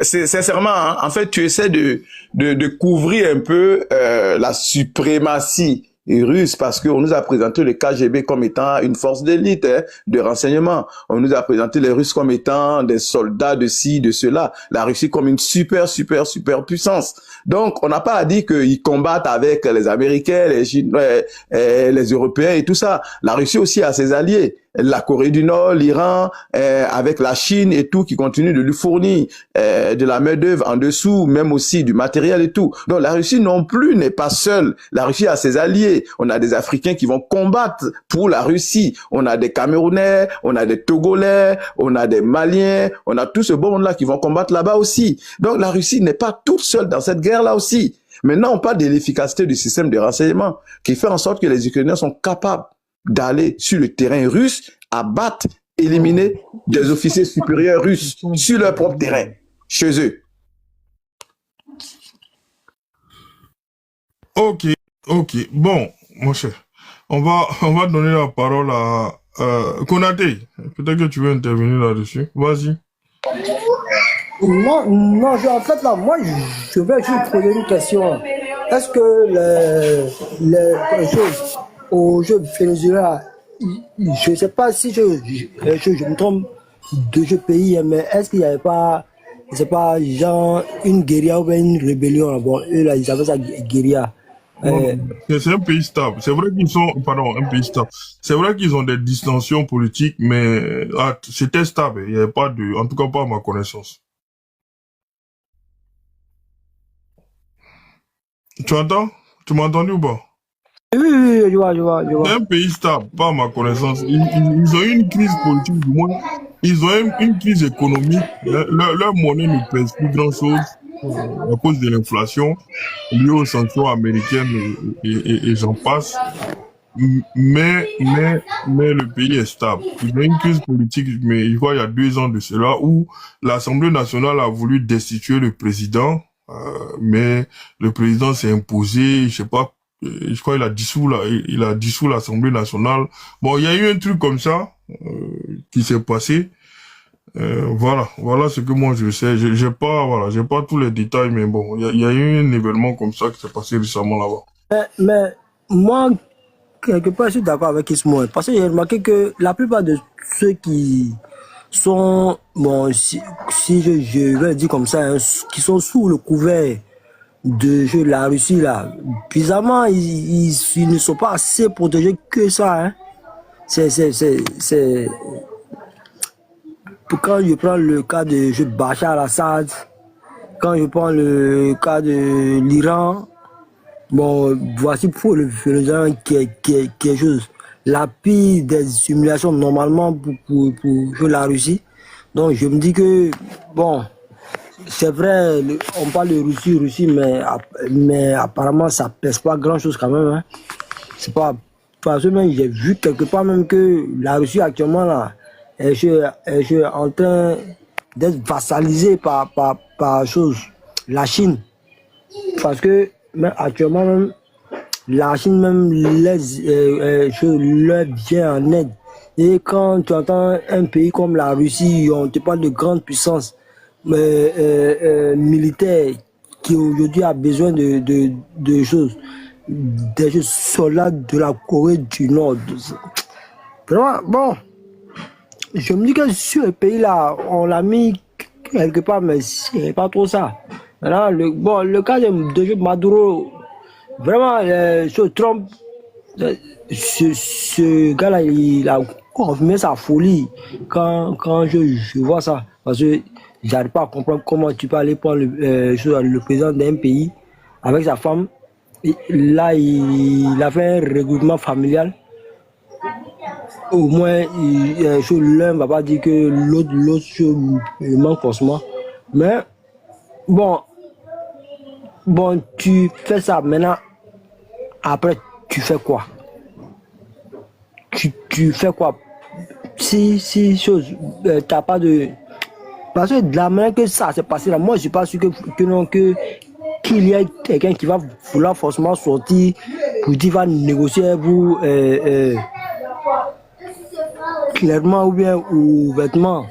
sincèrement, hein, en fait, tu essaies de couvrir un peu la suprématie russe parce qu'on nous a présenté le KGB comme étant une force d'élite de renseignement. On nous a présenté les Russes comme étant des soldats de ci, de cela. La Russie comme une super puissance. Donc, on n'a pas à dire qu'ils combattent avec les Américains, les Chinois, les Européens et tout ça. La Russie aussi a ses alliés. La Corée du Nord, l'Iran, avec la Chine et tout, qui continue de lui fournir de la main-d'œuvre en dessous, même aussi du matériel et tout. Donc la Russie non plus n'est pas seule. La Russie a ses alliés. On a des Africains qui vont combattre pour la Russie. On a des Camerounais, on a des Togolais, on a des Maliens, on a tout ce beau monde-là qui vont combattre là-bas aussi. Donc la Russie n'est pas toute seule dans cette guerre-là aussi. Maintenant, on parle de l'efficacité du système de renseignement qui fait en sorte que les Ukrainiens sont capables d'aller sur le terrain russe, abattre, éliminer des officiers supérieurs russes sur leur propre terrain, chez eux. Ok. Bon, mon cher, on va donner la parole à Konaté. Peut-être que tu veux intervenir là-dessus. Vas-y. Non, en fait, là, moi, je vais juste poser une question. Est-ce que les choses au jeu Venezuela, je ne sais pas si je me trompe de ce pays, mais est-ce qu'il n'y avait pas, c'est pas genre une guérilla ou une rébellion là? Bon, eux là, ils avaient ça guérilla. C'est un pays stable. C'est vrai qu'ils sont, pardon, un pays stable. C'est vrai qu'ils ont des distensions politiques, mais c'était stable. Il n'y avait pas de, en tout cas pas à ma connaissance. Tu entends? Tu m'as entendu ou pas? Oui, je vois. C'est un pays stable, pas à ma connaissance. Ils ont eu une crise politique, du moins. Ils ont eu une crise économique. Leur monnaie ne pèse plus grand-chose à cause de l'inflation liée aux sanctions américaines et j'en passe. Mais le pays est stable. Ils ont eu une crise politique, mais je crois il y a 2 ans de cela, où l'Assemblée nationale a voulu destituer le président, mais le président s'est imposé, je sais pas, je crois il a dissous l'Assemblée nationale. Bon, il y a eu un truc comme ça qui s'est passé. Voilà ce que moi je sais. J'ai pas tous les détails, mais bon, il y a eu un événement comme ça qui s'est passé récemment là-bas. Mais moi, quelque part, je suis d'accord avec Ismaël, parce que j'ai remarqué que la plupart de ceux qui sont, bon, si je vais le dire comme ça, hein, qui sont sous le couvert de la Russie là, bizarrement, ils ne sont pas assez protégés que ça, hein. Quand je prends le cas de Bachar al-Assad, quand je prends le cas de l'Iran, bon, voici pour le Venezuela quelque chose. La pire des humiliations normalement pour la Russie. Donc je me dis que, bon, c'est vrai, on parle de Russie, mais apparemment ça pèse pas grand chose quand même, hein. C'est pas, parce que même j'ai vu quelque part même que la Russie actuellement là, je suis en train d'être vassalisé par chose, la Chine. Parce que même actuellement même, la Chine même leur vient en aide. Et quand tu entends un pays comme la Russie, on te parle de grande puissance militaire qui aujourd'hui a besoin de choses, des soldats de la Corée du Nord. Vraiment, bon, je me dis que sur le pays là, on l'a mis quelque part, mais c'est pas trop ça. Maintenant, le cas de Maduro, vraiment, sur Trump, ce gars-là, il a confirmé sa folie quand je vois ça. Parce que j'arrive pas à comprendre comment tu peux aller prendre le président d'un pays avec sa femme. Et là, il a fait un regroupement familial. Au moins, l'un ne va pas dire que l'autre manque forcément. Mais, bon, tu fais ça maintenant. Après, tu fais quoi? Tu fais quoi? Si t'as pas de... Parce que de la manière que ça s'est passé là, moi je suis pas sûr qu'il y ait quelqu'un qui va vouloir forcément sortir pour dire va négocier pour clairement ou bien ouvertement.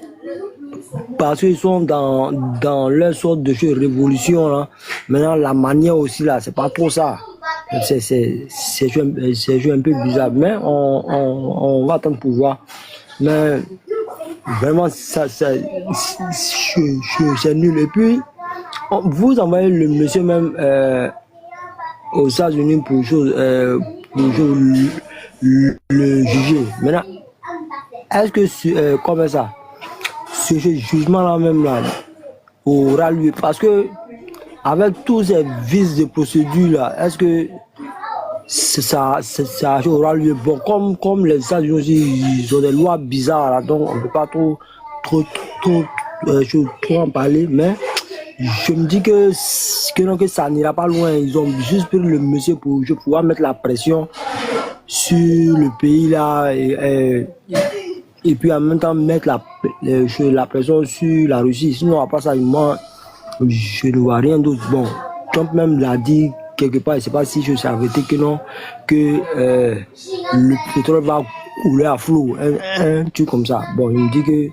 Parce qu'ils sont dans leur sorte de révolution là. Maintenant la manière aussi là, c'est pas trop ça. C'est un peu bizarre, mais on va attendre pour voir. Mais vraiment c'est nul. Et puis vous envoyez le monsieur même aux États-Unis pour le juger. Maintenant, est-ce que comment ça? Ce jugement-là même là aura lieu, parce que avec tous ces vices de procédure là, est-ce que ça aura lieu? Bon, comme les États-Unis aussi, ils ont des lois bizarres là, donc on ne peut pas trop en parler, mais je me dis que ça n'ira pas loin. Ils ont juste pris le monsieur pour pouvoir mettre la pression sur le pays là et puis en même temps mettre la pression sur la Russie. Sinon, à part ça, moi, je ne vois rien d'autre. Bon, Trump même l'a dit quelque part, je ne sais pas si je savais que non, que le pétrole va couler à flot, un truc comme ça. Bon, il me dit que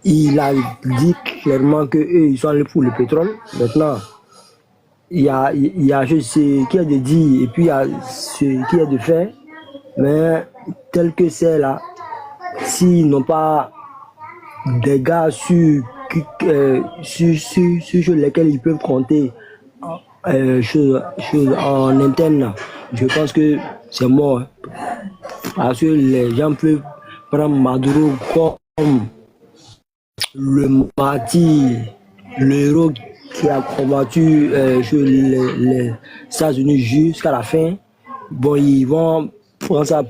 il a dit clairement que eux, ils sont allés pour le pétrole. Maintenant, il y a ce qui a de dire et puis il y a ce qui a de faire. Mais tel que c'est là, s'ils n'ont pas des gars sur lesquels ils peuvent compter en interne, je pense que c'est mort. Parce que les gens peuvent prendre Maduro comme le martyr, le héros qui a combattu sur les États-Unis jusqu'à la fin. Bon, ils vont prendre ça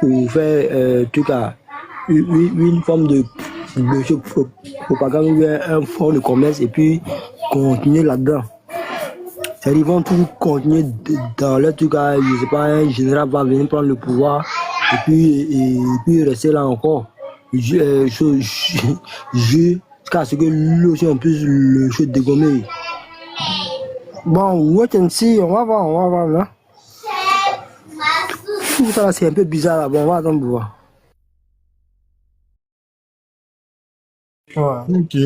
pour faire une forme de propagande ou un fond de commerce et puis continuer là-dedans. C'est-à-dire, ils vont tout continuer dans leur truc. Je ne sais pas, un général va venir prendre le pouvoir et puis rester là encore. Jusqu'à ce que lui aussi on puisse le jeu dégommer. Bon, wait and see, on va voir là. Tout ça là, c'est un peu bizarre là. Bon, on va attendre pour voir. Ouais. Ok.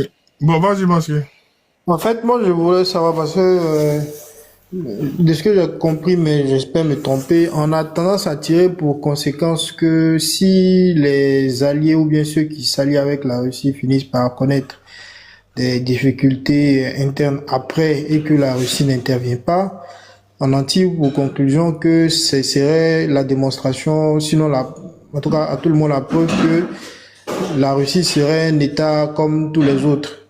Bon, vas-y, Masqué. En fait, moi, je voulais savoir parce que de ce que j'ai compris, mais j'espère me tromper, on a tendance à tirer pour conséquence que si les alliés ou bien ceux qui s'allient avec la Russie finissent par connaître des difficultés internes après et que la Russie n'intervient pas, on en tire pour conclusion que ce serait la démonstration, sinon en tout cas à tout le monde la preuve que la Russie serait un État comme tous les autres.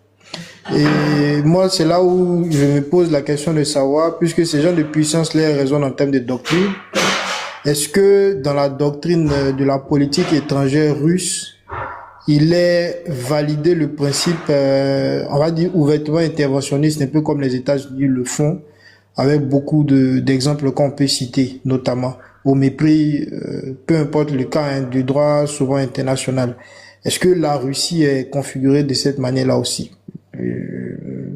Et moi, c'est là où je me pose la question de savoir, puisque ces gens de puissance les raisonnent en termes de doctrine, est-ce que dans la doctrine de la politique étrangère russe, il est validé le principe, on va dire ouvertement interventionniste, un peu comme les États-Unis le font, avec beaucoup d'exemples qu'on peut citer, notamment au mépris, peu importe le cas, du droit souvent international. Est-ce que la Russie est configurée de cette manière-là aussi?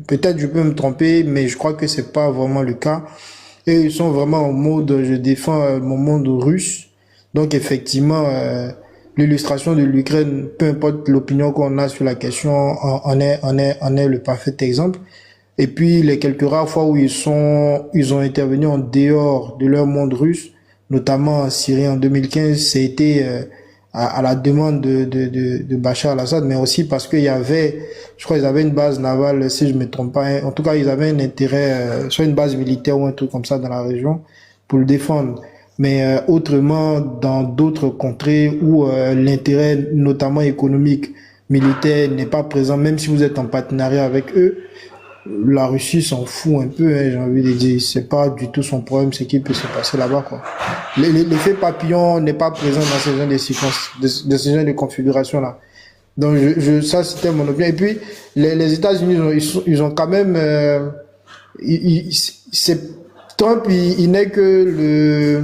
Peut-être je peux me tromper, mais je crois que c'est pas vraiment le cas. Et ils sont vraiment en mode je défends mon monde russe. Donc effectivement, l'illustration de l'Ukraine, peu importe l'opinion qu'on a sur la question, en est le parfait exemple. Et puis les quelques rares fois où ils ont intervenu en dehors de leur monde russe, notamment en Syrie en 2015, c'était à la demande de Bachar al-Assad, mais aussi parce qu'il y avait, je crois qu'ils avaient une base navale, si je me trompe pas, en tout cas ils avaient un intérêt, soit une base militaire ou un truc comme ça dans la région, pour le défendre. Mais autrement, dans d'autres contrées où l'intérêt, notamment économique, militaire, n'est pas présent, même si vous êtes en partenariat avec eux, la Russie s'en fout un peu, hein, j'ai envie de dire. C'est pas du tout son problème, ce qui peut se passer là-bas, quoi. L'effet papillon n'est pas présent dans ce genre de séquences, de ce genre de configuration-là. Donc, ça, c'était mon opinion. Et puis, les États-Unis, ils ont quand même, Trump, il n'est que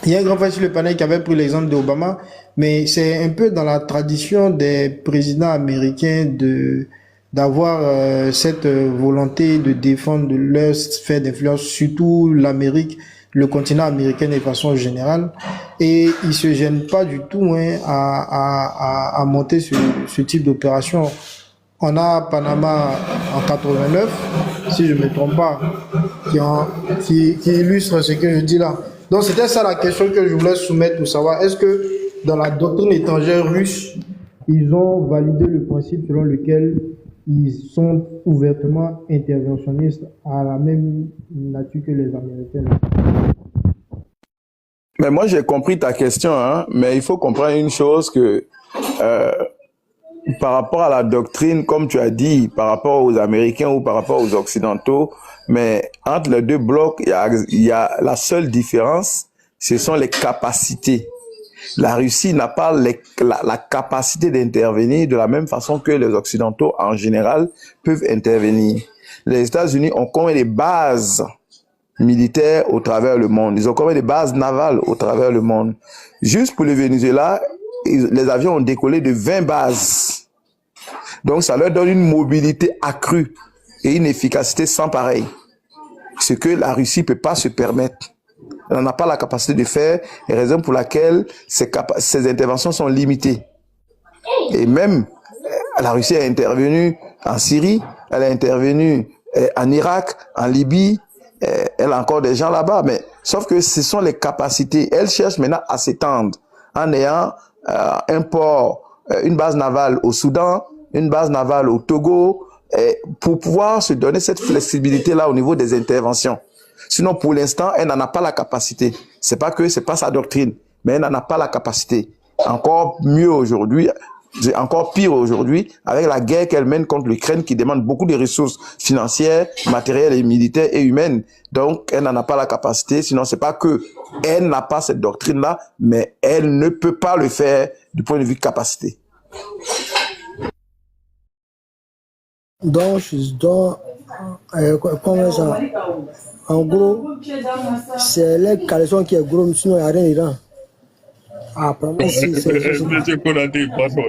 il y a un grand frère sur le panel qui avait pris l'exemple d'Obama, mais c'est un peu dans la tradition des présidents américains d'avoir cette volonté de défendre leur sphère d'influence, surtout l'Amérique, le continent américain de façon générale, et ils se gênent pas du tout à monter ce type d'opération. On a Panama en 89, si je ne me trompe pas, qui illustre ce que je dis là. Donc c'était ça la question que je voulais soumettre pour savoir, est-ce que dans la doctrine étrangère russe, ils ont validé le principe selon lequel ils sont ouvertement interventionnistes à la même nature que les Américains? Mais moi, j'ai compris ta question, hein, mais il faut comprendre une chose que par rapport à la doctrine, comme tu as dit, par rapport aux Américains ou par rapport aux Occidentaux, mais entre les deux blocs, il y a la seule différence, ce sont les capacités. La Russie n'a pas la capacité d'intervenir de la même façon que les Occidentaux, en général, peuvent intervenir. Les États-Unis ont combien de bases militaires au travers le monde? Ils ont combien de bases navales au travers le monde? Juste pour le Venezuela, les avions ont décollé de 20 bases. Donc, ça leur donne une mobilité accrue et une efficacité sans pareil. Ce que la Russie ne peut pas se permettre. Elle n'en a pas la capacité de faire, et raison pour laquelle ces interventions sont limitées. Et même, la Russie a intervenu en Syrie, elle a intervenu en Irak, en Libye, elle a encore des gens là-bas, mais sauf que ce sont les capacités. Elle cherche maintenant à s'étendre en ayant un port, une base navale au Soudan, une base navale au Togo, pour pouvoir se donner cette flexibilité-là au niveau des interventions. Sinon, pour l'instant, elle n'en a pas la capacité. C'est pas que c'est pas sa doctrine, mais elle n'en a pas la capacité. Encore mieux aujourd'hui, encore pire aujourd'hui, avec la guerre qu'elle mène contre l'Ukraine qui demande beaucoup de ressources financières, matérielles et militaires et humaines. Donc, elle n'en a pas la capacité. Sinon, c'est pas que elle n'a pas cette doctrine-là, mais elle ne peut pas le faire du point de vue capacité. Donc, comment ça? En gros, c'est les caleçons qui est gros, sinon il n'y a rien dedans. Apparemment, si c'est... Monsieur Konaté, pardon.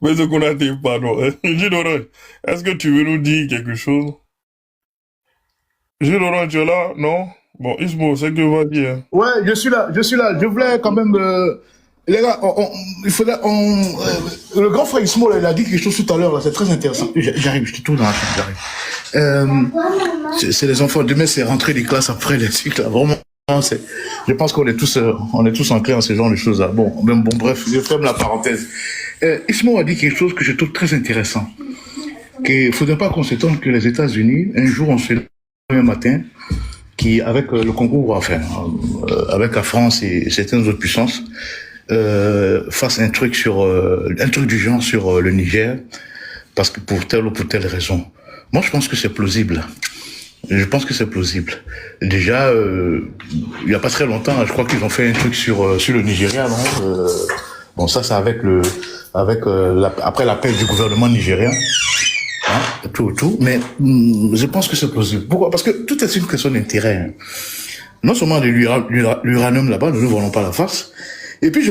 Monsieur Konaté, pardon. Gilles Orange, est-ce que tu veux nous dire quelque chose? Gilles Orange, tu es là? Non? Bon, Ismo, c'est que va dire. Ouais, je suis là. Je voulais quand même... les gars, il faudrait... le grand frère Ismo, là, il a dit quelque chose tout à l'heure, là, c'est très intéressant. J'arrive, je te tourne dans la chambre, j'arrive. C'est les enfants, demain c'est rentrée des classes après les trucs, là, vraiment. Je pense qu'on est tous ancrés dans ce genre de choses-là. Bon, bref, je ferme la parenthèse. Ismo a dit quelque chose que je trouve très intéressant. Qu'il ne faudrait pas qu'on s'étonne que les États-Unis, un jour, on se lève un matin, qui, avec le concours, enfin, avec la France et certaines autres puissances, fassent un truc du genre sur le Niger, parce que pour telle ou pour telle raison. Moi, je pense que c'est plausible. Déjà, il n'y a pas très longtemps, je crois qu'ils ont fait un truc sur le Nigeria, non? Bon, ça, c'est après l'appel du gouvernement nigérien. Hein, tout. Mais je pense que c'est plausible. Pourquoi? Parce que tout est une question d'intérêt. Hein. Non seulement de l'uranium là-bas, nous ne voulons pas la face. Et puis, je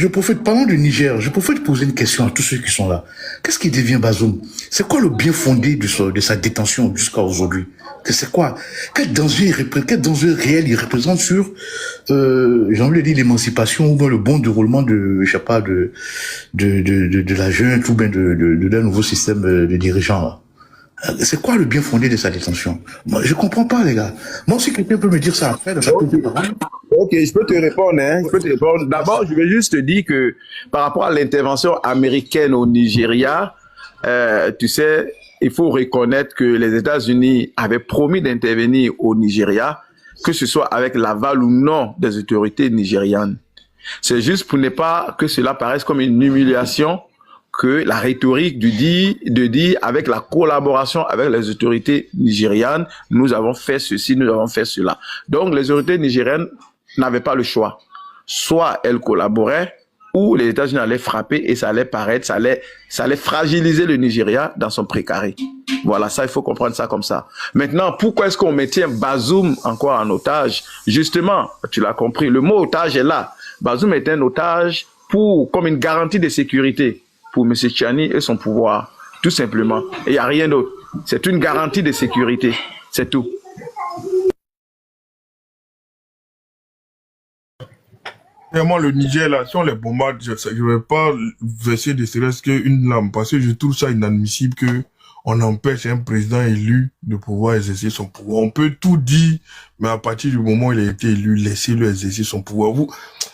profite, parlant du Niger, je profite de poser une question à tous ceux qui sont là. Qu'est-ce qui devient Bazoum? C'est quoi le bien fondé de sa détention jusqu'à aujourd'hui? C'est quoi? Quel danger réel il représente sur, j'ai envie de dire, l'émancipation ou bien le bon déroulement de la junte ou bien d'un nouveau système de dirigeants, là? C'est quoi le bien fondé de sa détention? Moi, je comprends pas, les gars. Moi, si quelqu'un peut me dire ça après, Ok, je peux te répondre, hein. D'abord, je vais juste te dire que par rapport à l'intervention américaine au Nigeria, tu sais, il faut reconnaître que les États-Unis avaient promis d'intervenir au Nigeria, que ce soit avec l'aval ou non des autorités nigérianes. C'est juste pour ne pas que cela paraisse comme une humiliation que la rhétorique de dire avec la collaboration avec les autorités nigérianes, nous avons fait ceci, nous avons fait cela. Donc les autorités nigériennes n'avaient pas le choix. Soit elles collaboraient, ou les États-Unis allaient frapper et ça allait paraître, ça allait fragiliser le Nigeria dans son précaré. Voilà, ça, il faut comprendre ça comme ça. Maintenant, pourquoi est-ce qu'on maintient Bazoum encore en otage? Justement, tu l'as compris, le mot otage est là. Bazoum est un otage comme une garantie de sécurité pour M. Tchani et son pouvoir, tout simplement. Et il n'y a rien d'autre. C'est une garantie de sécurité, c'est tout. Vraiment, le Niger, là, si on les bombarde, je ne vais pas verser de serait-ce qu'une lame, parce que je trouve ça inadmissible que on empêche un président élu de pouvoir exercer son pouvoir. On peut tout dire, mais à partir du moment où il a été élu, laissez-le exercer son pouvoir.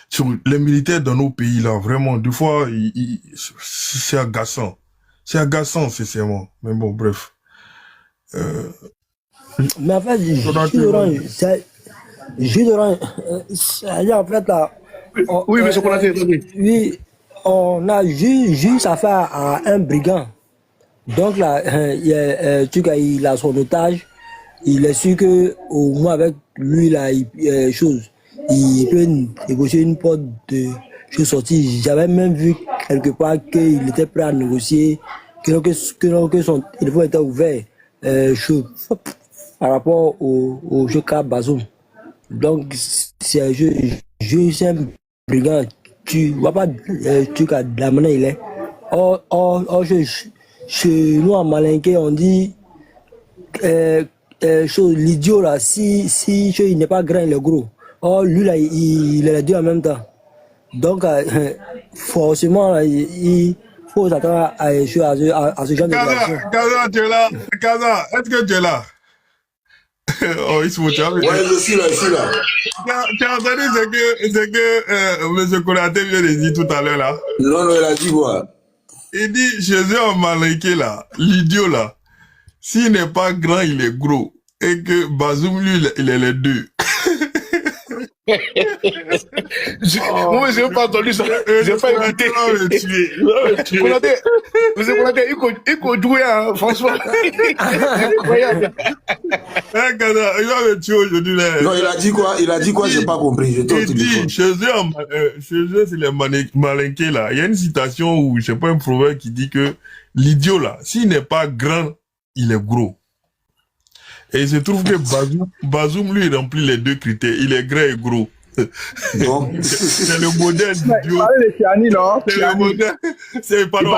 Sur les militaires dans nos pays, là, vraiment, des fois, c'est agaçant. C'est agaçant, sincèrement. Mais bon, bref. Mais en fait, c'est-à-dire, en fait, là, Oui, monsieur Konaté. oui, on a juste affaire à un brigand. Donc là, il a son otage. Il est sûr que au moins avec lui là, il peut négocier une porte de sortie. J'avais même vu quelque part qu'il était prêt à négocier, que son téléphone était ouvert par rapport au jeu cas Bazoum. Donc c'est un jeu un brigand. Tu vois pas de la manière il est. Chez nous en Malinké, on dit l'idiot là, si il n'est pas grand, il est gros. Or lui là, il est les deux en même temps. Donc forcément là, il faut s'attendre à ce genre de réaction. Kaza, tu es là. Kaza, est-ce que tu es là? Oh, il se motive. Ouais, je suis là. Tu as entendu ce que M. Konaté vient de dire tout à l'heure là? Non, il a dit quoi? Il dit, chez eux en Malinké là, l'idiot là, s'il n'est pas grand, il est gros. Et que Bazoum, lui, il est les deux. Moi, je n'ai pas entendu ça. Je n'ai pas écouté. Monsieur Konaté, il faut jouer, hein, franchement. Incroyable. Il va me tuer aujourd'hui. Non, il a dit quoi? J'ai pas compris. Il dit, chez eux, c'est les Malinké là. Il y a une citation où, je sais pas, un proverbe qui dit que l'idiot là, s'il n'est pas grand, il est gros. Et il se trouve que Bazoum, lui, il remplit les deux critères. Il est grand et gros. Non. C'est le modèle d'idiot. C'est le modèle. Pardon,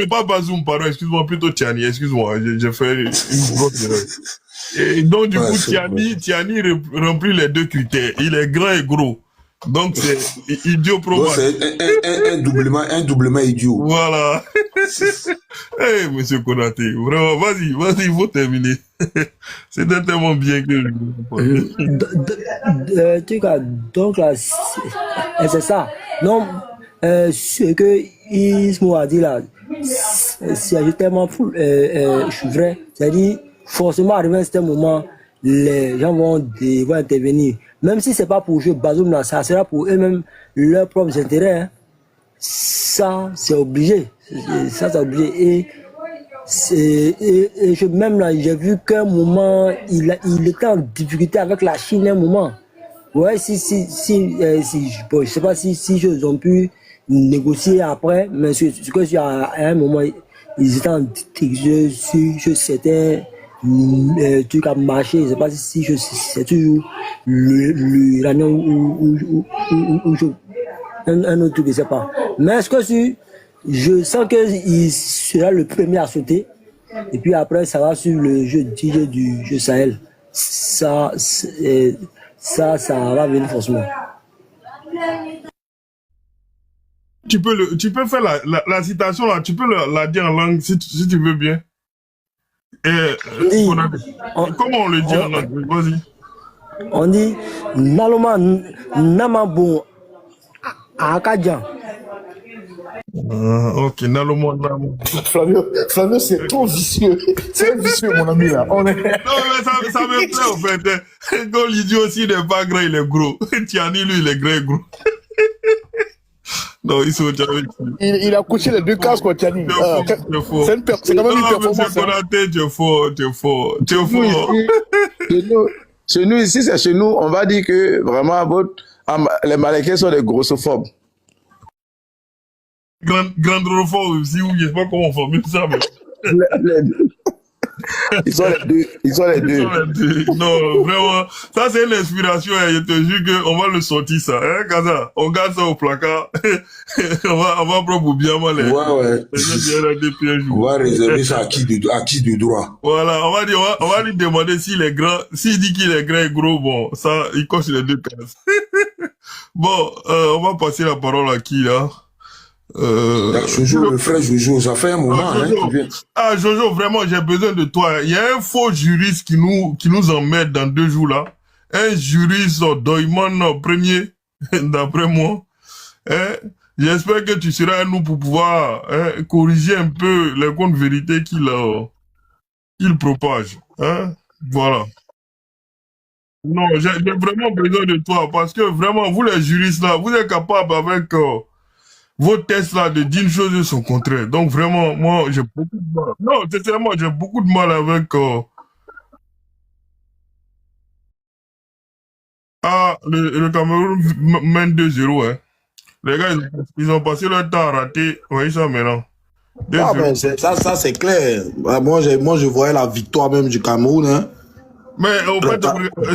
pas Bazoum, pardon, excuse-moi, plutôt Tiani, excuse-moi, j'ai fait une grosse erreur. Et donc, du coup, Tiani remplit les deux critères. Il est grand et gros. Donc, c'est idiot probable. C'est un doublement idiot. Voilà. Hey, monsieur Konaté, vraiment, vas-y, il faut terminer. C'était tellement bien que donc là, c'est ça. Non, ce que Ismo a dit là, c'est tellement fou, je suis vrai. C'est-à-dire, forcément, arrivé à un certain moment, les gens vont intervenir. Même si c'est pas pour jouer Bazoum là, ça sera pour eux-mêmes leurs propres intérêts. Hein. Ça, c'est obligé. Ça, c'est obligé. Et même là, j'ai vu qu'à un moment, il était en difficulté avec la Chine un moment. Ouais, bon, je sais pas si ils ont pu négocier après, mais ce que à un moment, ils étaient en difficulté sur certains trucs à marcher. Je sais pas si c'est toujours l'uranium ou un autre truc, je sais pas. Mais est-ce que je sens qu'il sera le premier à sauter. Et puis après, ça va sur le jeu du jeu Sahel. Ça va venir forcément. Tu peux faire la citation là, tu peux la dire en langue si tu veux bien. Comment on le dit en langue? Vas-y. On dit Naloma Namabon Akadjan. Ok, Naloma. Flavio, c'est trop vicieux. C'est vicieux, mon ami, là. Non, mais ça me plaît, en fait. Quand l'idiot aussi n'est pas grand, il est gros. Tiani, lui, il est grand et gros. Non, ils sont jamais. Il a couché les deux cases, quoi, Tiani. C'est quand même une performance. Tu es fort. Chez nous, ici, c'est chez nous, on va dire que vraiment, les Malinké sont des grossophobes. Grandrophobe aussi, ou je sais pas comment on formule ça, mais. Ils sont les deux. Non, vraiment, ça c'est une inspiration, hein. Je te jure qu'on va le sortir ça, hein, Kaza. On garde ça au placard. on va prendre pour bien mal. Ouais. On va réserver ça à qui de droit. Voilà, on va lui demander s'il est grand. S'il dit qu'il est grand et gros, bon, ça, il coche les deux cases. Bon, on va passer la parole à qui, là? Jojo, le frère Jojo, ça fait un moment, hein, Jojo. qu'il vient. Ah, Jojo, vraiment, j'ai besoin de toi. Il y a un faux juriste qui nous emmène dans 2 jours, là. Un juriste Doyman premier, d'après moi. Hein? J'espère que tu seras à nous pour pouvoir corriger un peu les contre-vérités qu'il propage. Hein? Voilà. Non, j'ai vraiment besoin de toi parce que vraiment, vous les juristes là, vous êtes capables avec vos tests là de dire une chose et son contraire. Donc vraiment, moi, j'ai beaucoup de mal. Non, sincèrement, j'ai beaucoup de mal avec le Cameroun mène 2-0, hein. Les gars, ils ont passé leur temps à rater. Vous voyez ça maintenant. Ah, 2-0. mais ça c'est clair. Moi, je voyais la victoire même du Cameroun. Hein. Mais au fait,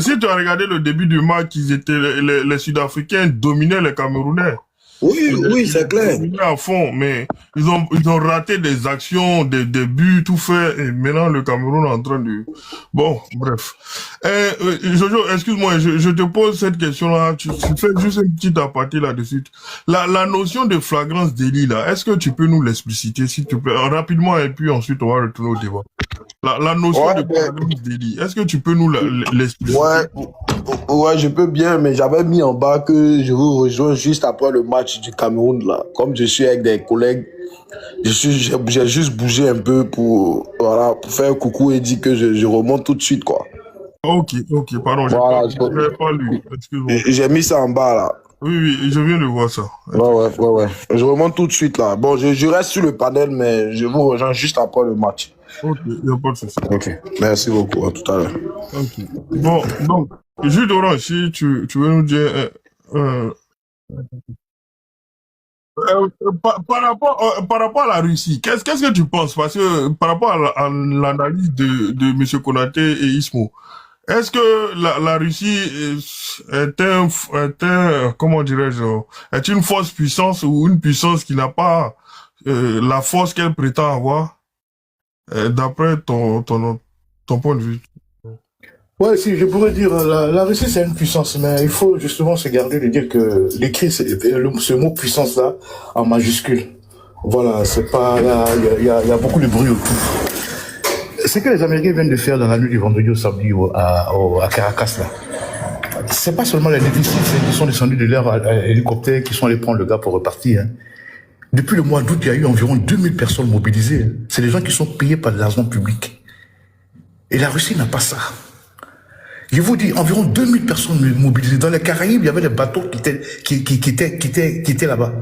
si tu as regardé le début du match, les Sud-Africains dominaient les Camerounais. Oui, c'est clair. Ils dominaient à fond, mais ils ont raté des actions, des buts, tout fait, et maintenant le Cameroun est en train de... Bon, bref. Jojo, excuse-moi, je te pose cette question-là, tu fais juste une petite aparté là-dessus. La notion de flagrance délit, là, est-ce que tu peux nous l'expliciter, s'il te plaît, rapidement, et puis ensuite on va retourner au débat. La notion de flagrance délit, est-ce que tu peux nous l'expliquer? Ouais, je peux bien, mais j'avais mis en bas que je vous rejoins juste après le match du Cameroun, là. Comme je suis avec des collègues, j'ai juste bougé un peu pour faire un coucou et dire que je remonte tout de suite, quoi. Ok, pardon, Voilà, j'ai pas lu, excuse-moi. j'ai mis ça en bas, là. Oui, je viens de voir ça. Ouais. Je remonte tout de suite, là. Bon, je reste sur le panel, mais je vous rejoins juste après le match. Ok, il n'y a pas de souci. Ok, merci beaucoup, à tout à l'heure. Ok. Bon, donc, Jules d'Orange, si tu veux nous dire... par rapport à la Russie, qu'est-ce que tu penses? Parce que par rapport à l'analyse de M. Konaté et Ismo, est-ce que la Russie comment dirais-je, est une force puissance ou une puissance qui n'a pas la force qu'elle prétend avoir, d'après ton point de vue? Ouais, si, je pourrais dire, la Russie, c'est une puissance, mais il faut justement se garder de dire que d'écrire ce mot puissance-là en majuscule. Voilà, c'est pas là, il y a beaucoup de bruit autour. Ce que les Américains viennent de faire dans la nuit du vendredi au samedi à Caracas, là, c'est pas seulement les déficits qui sont descendus de leur hélicoptère qui sont allés prendre le gars pour repartir. Hein. Depuis le mois d'août, il y a eu environ 2000 personnes mobilisées. Hein. C'est des gens qui sont payés par de l'argent public. Et la Russie n'a pas ça. Je vous dis, environ 2000 personnes mobilisées. Dans les Caraïbes, il y avait des bateaux qui étaient là-bas.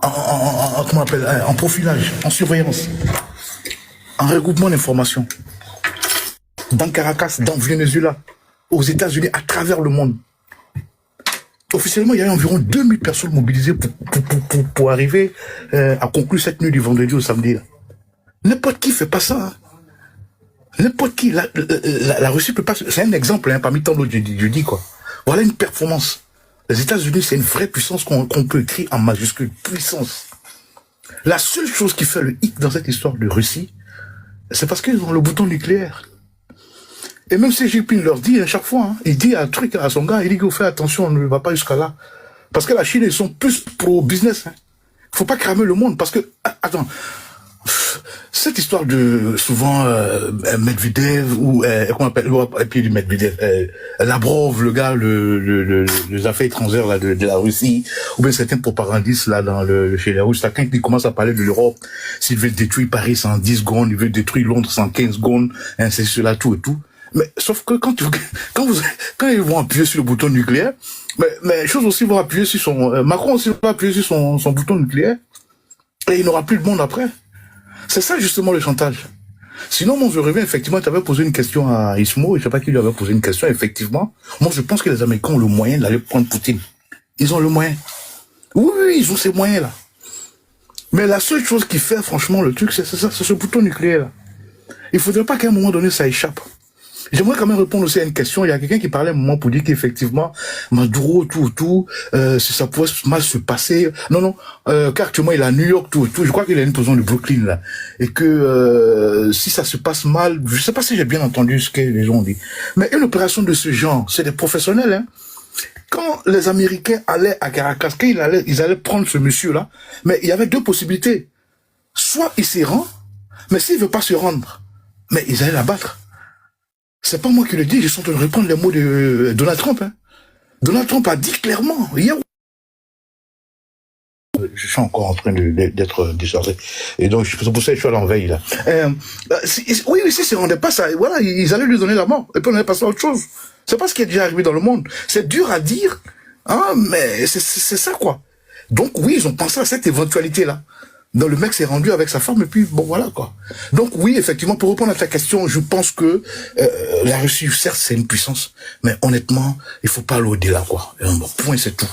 Comment on appelle, en profilage, en surveillance, en regroupement d'informations. Dans Caracas, dans Venezuela, aux États-Unis, à travers le monde. Officiellement, il y a eu environ 2000 personnes mobilisées pour arriver à conclure cette nuit du vendredi au samedi. N'importe qui fait pas ça. Hein. N'importe qui, la Russie peut pas... C'est un exemple, hein, parmi tant d'autres, je dis quoi. Voilà une performance. Les États-Unis, c'est une vraie puissance qu'on peut écrire en majuscule. Puissance. La seule chose qui fait le hic dans cette histoire de Russie, c'est parce qu'ils ont le bouton nucléaire. Et même si Xi Jinping leur dit à chaque fois, hein, il dit un truc à son gars, il dit qu'il faut faire attention, on ne va pas jusqu'à là. Parce que la Chine, ils sont plus pro-business. Hein. Faut pas cramer le monde, parce que... Attends... Cette histoire de souvent Medvedev ou comment on appelle, et puis du Medvedev, Lavrov, le gars, les affaires étrangères là de la Russie, ou bien certains propagandistes là chez les Russes, quand ils commencent à parler de l'Europe, s'ils veulent détruire Paris en 10 secondes, ils veulent détruire Londres en 15 secondes, hein, c'est cela tout et tout. Mais sauf que quand ils vont appuyer sur le bouton nucléaire, mais chose aussi vont appuyer sur son Macron aussi va appuyer sur son bouton nucléaire et il n'aura plus de monde après. C'est ça justement le chantage. Sinon, moi je reviens, effectivement, tu avais posé une question à Ismo, je sais pas qui lui avait posé une question, effectivement. Moi je pense que les Américains ont le moyen d'aller prendre Poutine. Ils ont le moyen. Oui, ils ont ces moyens-là. Mais la seule chose qui fait franchement le truc, c'est ça, c'est ce bouton nucléaire-là. Il faudrait pas qu'à un moment donné ça échappe. J'aimerais quand même répondre aussi à une question. Il y a quelqu'un qui parlait à un moment pour dire qu'effectivement, Maduro, si ça pouvait mal se passer. Non, car actuellement il est à New York, tout. Je crois qu'il a une position de Brooklyn, là. Et que, si ça se passe mal, je sais pas si j'ai bien entendu ce que les gens ont dit. Mais une opération de ce genre, c'est des professionnels, hein. Quand les Américains allaient à Caracas, quand ils allaient prendre ce monsieur-là, mais il y avait deux possibilités. Soit il s'y rend, mais s'il ne veut pas se rendre, mais ils allaient l'abattre. C'est pas moi qui le dis, je suis en train de reprendre les mots de Donald Trump. Hein. Donald Trump a dit clairement, hier, je suis encore en train d'être déchargé. Et donc, c'est pour ça que je suis à l'enveille, là. Oui, si se rendait pas, ça, voilà, ils allaient lui donner la mort. Et puis on allait passer à autre chose. C'est pas ce qui est déjà arrivé dans le monde. C'est dur à dire, hein, mais c'est ça, quoi. Donc, oui, ils ont pensé à cette éventualité-là. Donc, le mec s'est rendu avec sa femme, et puis, bon, voilà, quoi. Donc, oui, effectivement, pour répondre à ta question, je pense que la Russie, certes, c'est une puissance, mais honnêtement, il faut pas aller au-delà, quoi. Bon, point, c'est tout.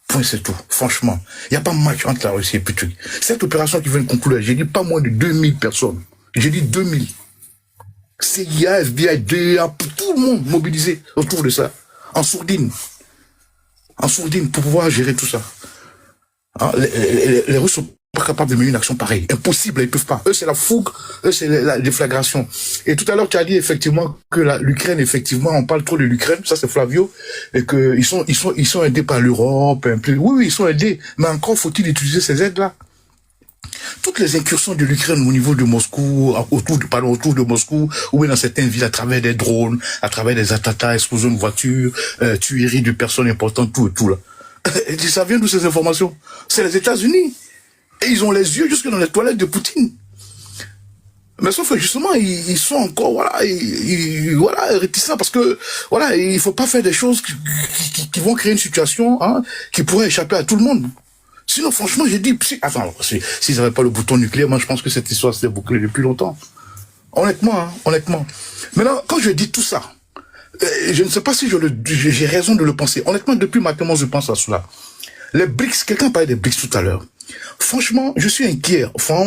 Point, c'est tout. Franchement, il n'y a pas de match entre la Russie et puis tout. Cette opération qui vient de conclure, j'ai dit pas moins de 2000 personnes. J'ai dit 2000. CIA, FBI, DEA, tout le monde mobilisé autour de ça. En sourdine. En sourdine pour pouvoir gérer tout ça. Hein, les Russes sont pas capables de mener une action pareille. Impossible, ils peuvent pas. Eux, c'est la fougue, eux, c'est la déflagration. Et tout à l'heure, tu as dit effectivement que l'Ukraine, effectivement, on parle trop de l'Ukraine, ça c'est Flavio, et que ils sont aidés par l'Europe, un peu. Oui, ils sont aidés, mais encore faut-il utiliser ces aides-là. Toutes les incursions de l'Ukraine au niveau de Moscou, autour de Moscou, ou bien dans certaines villes, à travers des drones, à travers des attentats, explosions de voitures, tueries de personnes importantes, tout et tout là. Et ça vient d'où ces informations? C'est les États-Unis. Et ils ont les yeux jusque dans les toilettes de Poutine. Mais sauf que justement, ils sont encore, voilà, voilà, réticents parce que, voilà, il faut pas faire des choses qui vont créer une situation, hein, qui pourrait échapper à tout le monde. Sinon, franchement, j'ai dit, s'ils n'avaient pas le bouton nucléaire, moi, je pense que cette histoire s'était bouclée depuis longtemps. Honnêtement, hein, honnêtement. Maintenant, quand je dis tout ça, je ne sais pas si j'ai raison de le penser. Honnêtement, depuis maintenant, je pense à cela. Les BRICS, quelqu'un parlait des BRICS tout à l'heure. Franchement, je suis inquiet. Enfin,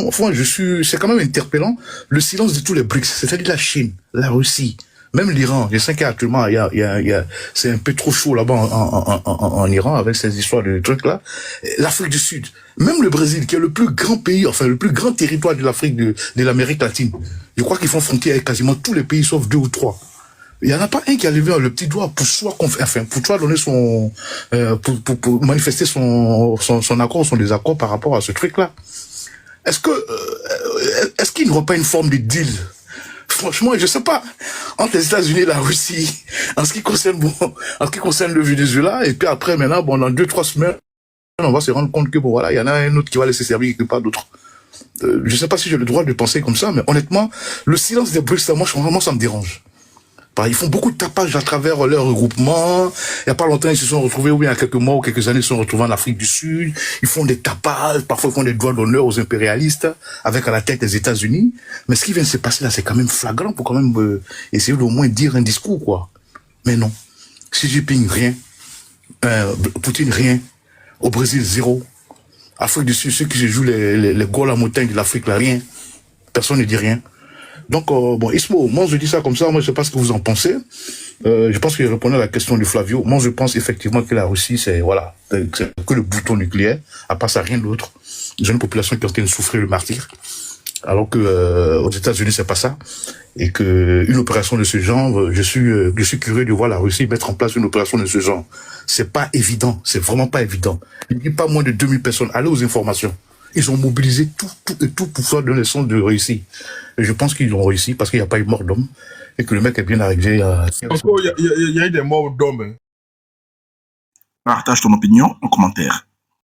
c'est quand même interpellant le silence de tous les BRICS, c'est-à-dire la Chine, la Russie, même l'Iran. Je sais qu'actuellement, c'est un peu trop chaud là-bas en Iran avec ces histoires de trucs là. L'Afrique du Sud, même le Brésil, qui est le plus grand pays, enfin le plus grand territoire de l'Afrique de l'Amérique latine. Je crois qu'ils font frontière avec quasiment tous les pays sauf 2 ou 3. Il n'y en a pas un qui a levé le petit doigt pour soit donner son, pour manifester son accord, son désaccord par rapport à ce truc-là. Est-ce qu'il n'y aura pas une forme de deal? Franchement, je sais pas. Entre les États-Unis et la Russie, en ce qui concerne le Venezuela, et puis après, maintenant, bon, dans 2-3 semaines, on va se rendre compte que bon, voilà, il y en a un autre qui va laisser servir quelque part d'autre. Je sais pas si j'ai le droit de penser comme ça, mais honnêtement, le silence des BRICS, moi, vraiment, ça me dérange. Ils font beaucoup de tapage à travers leur regroupement. Il n'y a pas longtemps, ils se sont retrouvés, oui, il y a quelques mois ou quelques années, ils se sont retrouvés en Afrique du Sud. Ils font des tapages, parfois ils font des doigts d'honneur aux impérialistes, avec à la tête les États-Unis. Mais ce qui vient de se passer là, c'est quand même flagrant pour quand même essayer d'au moins dire un discours, quoi. Mais non. Xi Jinping, rien. Poutine, rien. Au Brésil, zéro. Afrique du Sud, ceux qui se jouent les gaules à montagne de l'Afrique, là, rien. Personne ne dit rien. Donc, bon, Ismo, moi je dis ça comme ça, moi je sais pas ce que vous en pensez. Je pense qu'il répondait à la question de Flavio. Moi je pense effectivement que la Russie, c'est que le bouton nucléaire, à part ça, rien d'autre. Ils ont une population qui est en train de souffrir le martyr. Alors que aux États-Unis, c'est pas ça. Et que une opération de ce genre, je suis curieux de voir la Russie mettre en place une opération de ce genre. C'est pas évident, c'est vraiment pas évident. Il n'y a pas moins de 2000 personnes. Allez aux informations. Ils ont mobilisé tout pour faire donner le sens de réussir. Et je pense qu'ils ont réussi parce qu'il n'y a pas eu mort d'homme et que le mec est bien arrivé à... Encore, il y a eu des morts d'hommes. Hein. Partage ton opinion en commentaire.